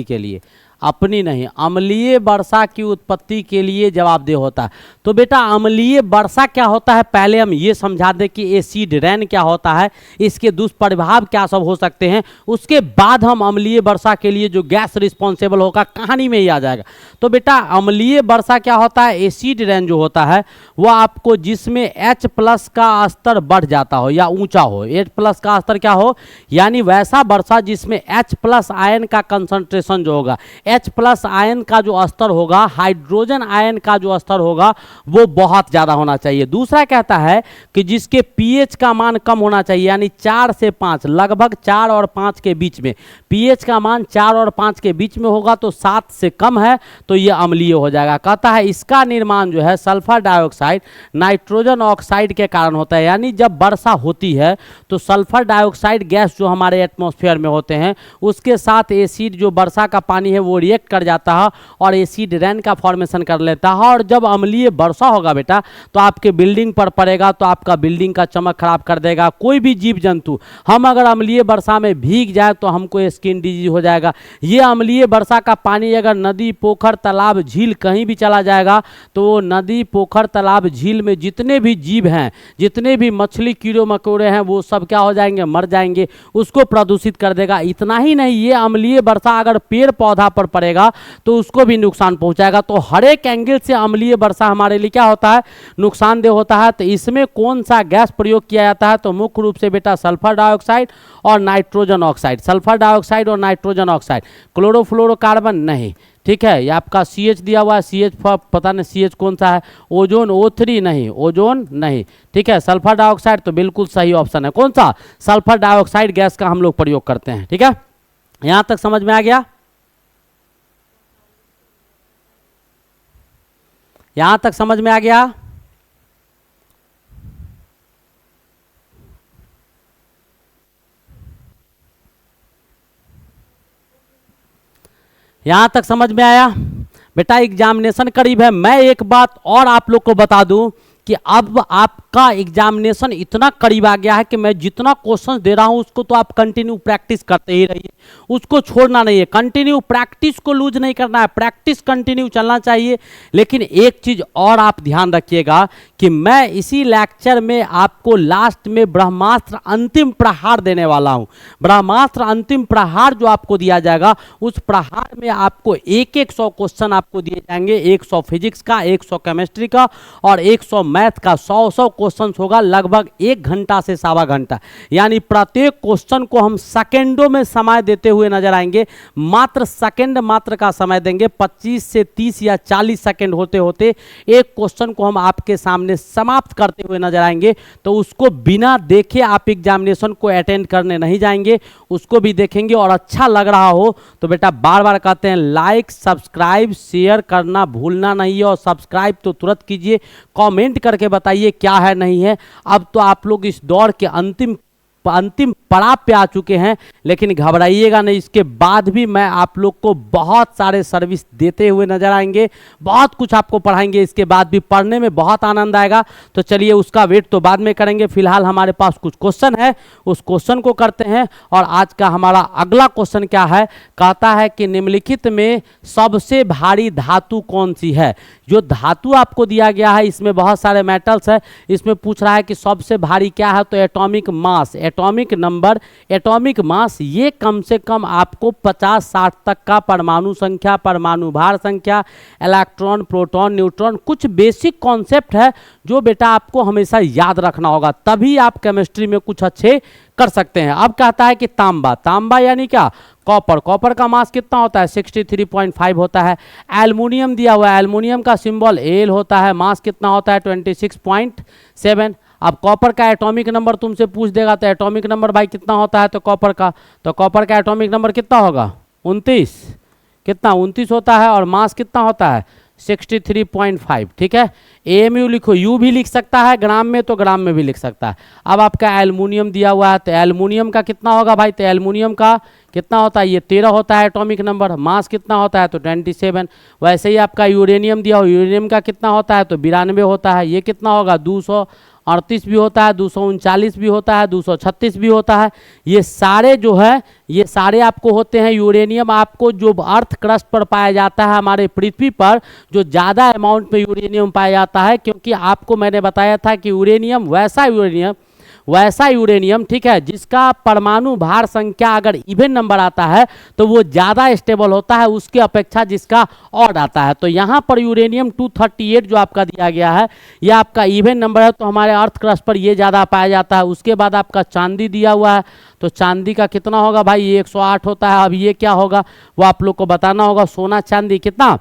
के लिए, अपनी नहीं अम्लीय वर्षा की उत्पत्ति के लिए जवाबदेह होता है। तो बेटा अम्लीय वर्षा क्या होता है, पहले हम ये समझा दें कि एसिड रेन क्या होता है, इसके दुष्प्रभाव क्या सब हो सकते हैं, उसके बाद हम अम्लीय वर्षा के लिए जो गैस रिस्पॉन्सिबल होगा कहानी में ही आ जाएगा। तो बेटा अम्लीय वर्षा क्या होता है, एसिड रेन जो होता है वो आपको जिसमें H+ का स्तर बढ़ जाता हो या ऊंचा हो, H+ का स्तर क्या हो, यानी वैसा वर्षा जिसमें H+ आयन का कंसंट्रेशन जो होगा, H+ आयन का जो स्तर होगा, हाइड्रोजन आयन का जो स्तर होगा वो बहुत ज़्यादा होना चाहिए। दूसरा कहता है कि जिसके pH का मान कम होना चाहिए, यानी 4 से 5, लगभग 4 और 5 के बीच में, pH का मान 4 और 5 के बीच में होगा तो 7 से कम है तो ये अम्लीय हो जाएगा। कहता है इसका निर्माण जो है सल्फर डाइऑक्साइड नाइट्रोजन ऑक्साइड के कारण होता है, यानी जब वर्षा होती है तो सल्फर डाइऑक्साइड गैस जो हमारे एटमॉस्फेयर में होते हैं उसके साथ एसिड जो वर्षा का पानी है वो रिएक्ट कर जाता है और एसिड रेन का फॉर्मेशन कर लेता है, और जब अम्लीय वर्षा होगा बेटा तो आपके बिल्डिंग पर पड़ेगा तो आपका बिल्डिंग का चमक खराब कर देगा। कोई भी जीव जंतु, हम अगर अम्लीय वर्षा में भीग जाए तो हमको स्किन डिजीज हो जाएगा। ये अम्लीय वर्षा का पानी अगर नदी पोखर तालाब झील कहीं भी चला जाएगा तो वो नदी पोखर तालाब झील में जितने भी जीव हैं, जितने भी मछली कीड़े मकोड़े हैं वो सब क्या हो जाएंगे, मर जाएंगे, उसको प्रदूषित कर देगा। इतना ही नहीं, ये अम्लीय वर्षा अगर पेड़ पौधा पर पड़ेगा तो उसको भी नुकसान पहुंचाएगा। तो हर एक एंगल से अम्लीय वर्षा हमारे लिए क्या होता है, नुकसानदेह होता है। तो इसमें कौन सा गैस प्रयोग किया जाता है, तो मुख्य रूप से बेटा सल्फर डाइऑक्साइड और नाइट्रोजन ऑक्साइड, सल्फर डाइऑक्साइड और नाइट्रोजन ऑक्साइड, क्लोरोफ्लोरोकार्बन नहीं। ठीक है, ये आपका CH दिया हुआ है, CH पता नहीं CH कौन सा है, ओजोन O3 नहीं, ओजोन नहीं। ठीक है, सल्फर डाइऑक्साइड तो बिल्कुल सही ऑप्शन है। कौन सा, सल्फर डाइऑक्साइड गैस का हम लोग प्रयोग करते हैं। ठीक है, यहां तक समझ में आ गया, यहां तक समझ में आ गया। यहां तक समझ में आया बेटा। एग्जामिनेशन करीब है। मैं एक बात और आप लोग को बता दूं कि अब आपका एग्जामिनेशन इतना करीब आ गया है कि मैं जितना क्वेश्चन दे रहा हूं उसको तो आप कंटिन्यू प्रैक्टिस करते ही रहिए, उसको छोड़ना नहीं है। कंटिन्यू प्रैक्टिस को लूज नहीं करना है, प्रैक्टिस कंटिन्यू चलना चाहिए। लेकिन एक चीज और आप ध्यान रखिएगा कि मैं इसी लेक्चर में आपको लास्ट में ब्रह्मास्त्र अंतिम प्रहार देने वाला हूं। ब्रह्मास्त्र अंतिम प्रहार जो आपको दिया जाएगा उस प्रहार में आपको 100 क्वेश्चन आपको दिए जाएंगे, 100 फिजिक्स का, 100 केमिस्ट्री का और 100 मैथ का। 100 क्वेश्चन होगा, लगभग 1 घंटा से 1.25 घंटा, यानी प्रत्येक क्वेश्चन को हम सेकेंडों में समय देते हुए नजर आएंगे। मात्र सेकेंड मात्र का समय देंगे, 25 से 30 या 40 सेकेंड होते होते एक क्वेश्चन को हम आपके सामने समाप्त करते हुए नजर आएंगे। तो उसको बिना देखे आप एग्जामिनेशन को अटेंड करने नहीं जाएंगे, उसको भी देखेंगे। और अच्छा लग रहा हो तो बेटा बार बार कहते हैं लाइक सब्सक्राइब शेयर करना भूलना नहीं है, और सब्सक्राइब तो तुरंत कीजिए, कमेंट करके बताइए क्या है नहीं है। अब तो आप लोग इस दौड़ के अंतिम पड़ाव पे आ चुके हैं, लेकिन घबराइएगा नहीं, इसके बाद भी मैं आप लोग को बहुत सारे सर्विस देते हुए नजर आएंगे, बहुत कुछ आपको पढ़ाएंगे, इसके बाद भी पढ़ने में बहुत आनंद आएगा। तो चलिए उसका वेट तो बाद में करेंगे, फिलहाल हमारे पास कुछ क्वेश्चन है, उस क्वेश्चन को करते हैं। और आज का हमारा अगला क्वेश्चन क्या है, कहता है कि निम्नलिखित में सबसे भारी धातु कौन सी है। जो धातु आपको दिया गया है इसमें बहुत सारे मेटल्स है, इसमें पूछ रहा है कि सबसे भारी क्या है, तो atomic mass, atomic number, atomic mass, ये कम से कम आपको 50-60 तक का परमाणु संख्या, परमाणु भार संख्या, इलेक्ट्रॉन प्रोटॉन न्यूट्रॉन, कुछ बेसिक कॉन्सेप्ट है जो बेटा आपको हमेशा याद रखना होगा, तभी आप केमिस्ट्री में कुछ अच्छे कर सकते हैं। अब कहता है कि तांबा, तांबा यानी क्या, कॉपर, कॉपर का मास कितना होता है 63.5 होता है। एल्युमिनियम दिया हुआ है, एल्युमिनियम का सिंबल एल होता है, मास कितना होता है 26.7। अब कॉपर का एटॉमिक नंबर तुमसे पूछ देगा तो एटॉमिक नंबर भाई कितना होता है, तो कॉपर का एटॉमिक नंबर कितना होगा 29, कितना 29 होता है, और मास कितना होता है 63.5। ठीक है, AMU लिखो, यू भी लिख सकता है ग्राम में तो ग्राम में भी लिख सकता है। अब आपका एल्युमिनियम दिया हुआ है तो एल्युमिनियम का कितना होगा भाई, तो एल्युमिनियम का कितना होता है, ये 13 होता है एटॉमिक नंबर, मास कितना होता है तो 27। वैसे ही आपका यूरेनियम दिया हो, यूरेनियम का कितना होता है तो 92 होता है, ये कितना होगा 238 भी होता है, 239 भी होता है, 236 भी होता है। ये सारे जो है ये सारे आपको होते हैं यूरेनियम। आपको जो अर्थ क्रस्ट पर पाया जाता है हमारे पृथ्वी पर जो ज़्यादा अमाउंट में यूरेनियम पाया जाता है, क्योंकि आपको मैंने बताया था कि यूरेनियम वैसा यूरेनियम, ठीक है, जिसका परमाणु भार संख्या अगर इवन नंबर आता है तो वो ज़्यादा स्टेबल होता है उसके अपेक्षा जिसका ऑड आता है। तो यहाँ पर यूरेनियम 238 जो आपका दिया गया है ये आपका इवन नंबर है, तो हमारे अर्थ क्रस्ट पर ये ज़्यादा पाया जाता है। उसके बाद आपका चांदी दिया हुआ है, तो चांदी का कितना होगा भाई, ये 108 होता है। अब ये क्या होगा वो आप लोग को बताना होगा। सोना चांदी कितना,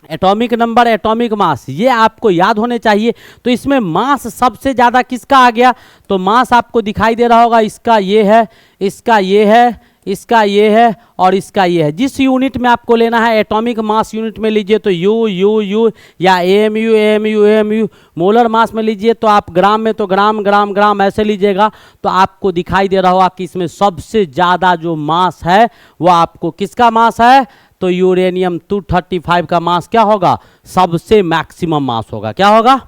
एटॉमिक नंबर एटॉमिक मास ये आपको याद होने चाहिए। तो इसमें मास सबसे ज़्यादा किसका आ गया, तो मास आपको दिखाई दे रहा होगा, इसका ये है, इसका ये है, इसका ये है और इसका ये है। जिस यूनिट में आपको लेना है एटॉमिक मास यूनिट में लीजिए तो यू यू यू या AMU AMU AMU, molar mass में लीजिए तो आप ग्राम में तो ग्राम ग्राम ग्राम ऐसे लीजिएगा तो आपको दिखाई दे रहा होगा कि इसमें सबसे ज़्यादा जो मास है वो आपको किसका मास है, तो यूरेनियम 235 का मास क्या होगा, सबसे मैक्सिमम मास होगा। क्या होगा,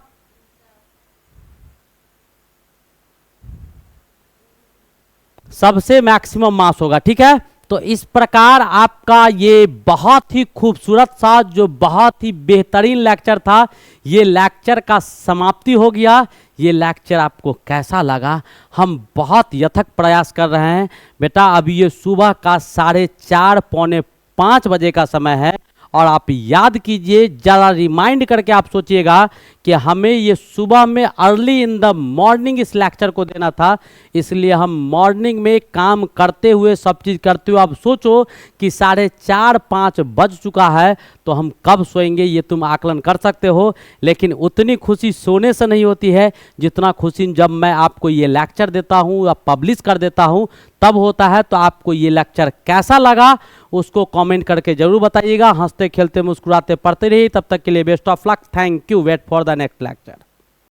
सबसे मैक्सिमम मास होगा, ठीक है। तो इस प्रकार आपका ये बहुत ही खूबसूरत सा जो बहुत ही बेहतरीन लेक्चर था, ये लेक्चर का समाप्ति हो गया। ये लेक्चर आपको कैसा लगा, हम बहुत यथक प्रयास कर रहे हैं बेटा। अभी ये सुबह का 4:30 पौने 5 बजे का समय है और आप याद कीजिए, ज़रा रिमाइंड करके आप सोचिएगा कि हमें ये सुबह में अर्ली इन द मॉर्निंग इस लेक्चर को देना था, इसलिए हम मॉर्निंग में काम करते हुए सब चीज़ करते हुए, आप सोचो कि 4:30-5 बज चुका है तो हम कब सोएंगे ये तुम आकलन कर सकते हो। लेकिन उतनी खुशी सोने से नहीं होती है जितना खुशी जब मैं आपको ये लेक्चर देता हूँ या पब्लिश कर देता हूँ तब होता है। तो आपको ये लेक्चर कैसा लगा उसको कमेंट करके जरूर बताइएगा। हंसते खेलते मुस्कुराते पढ़ते रहिए। तब तक के लिए best of luck, thank you, wait for the next lecture.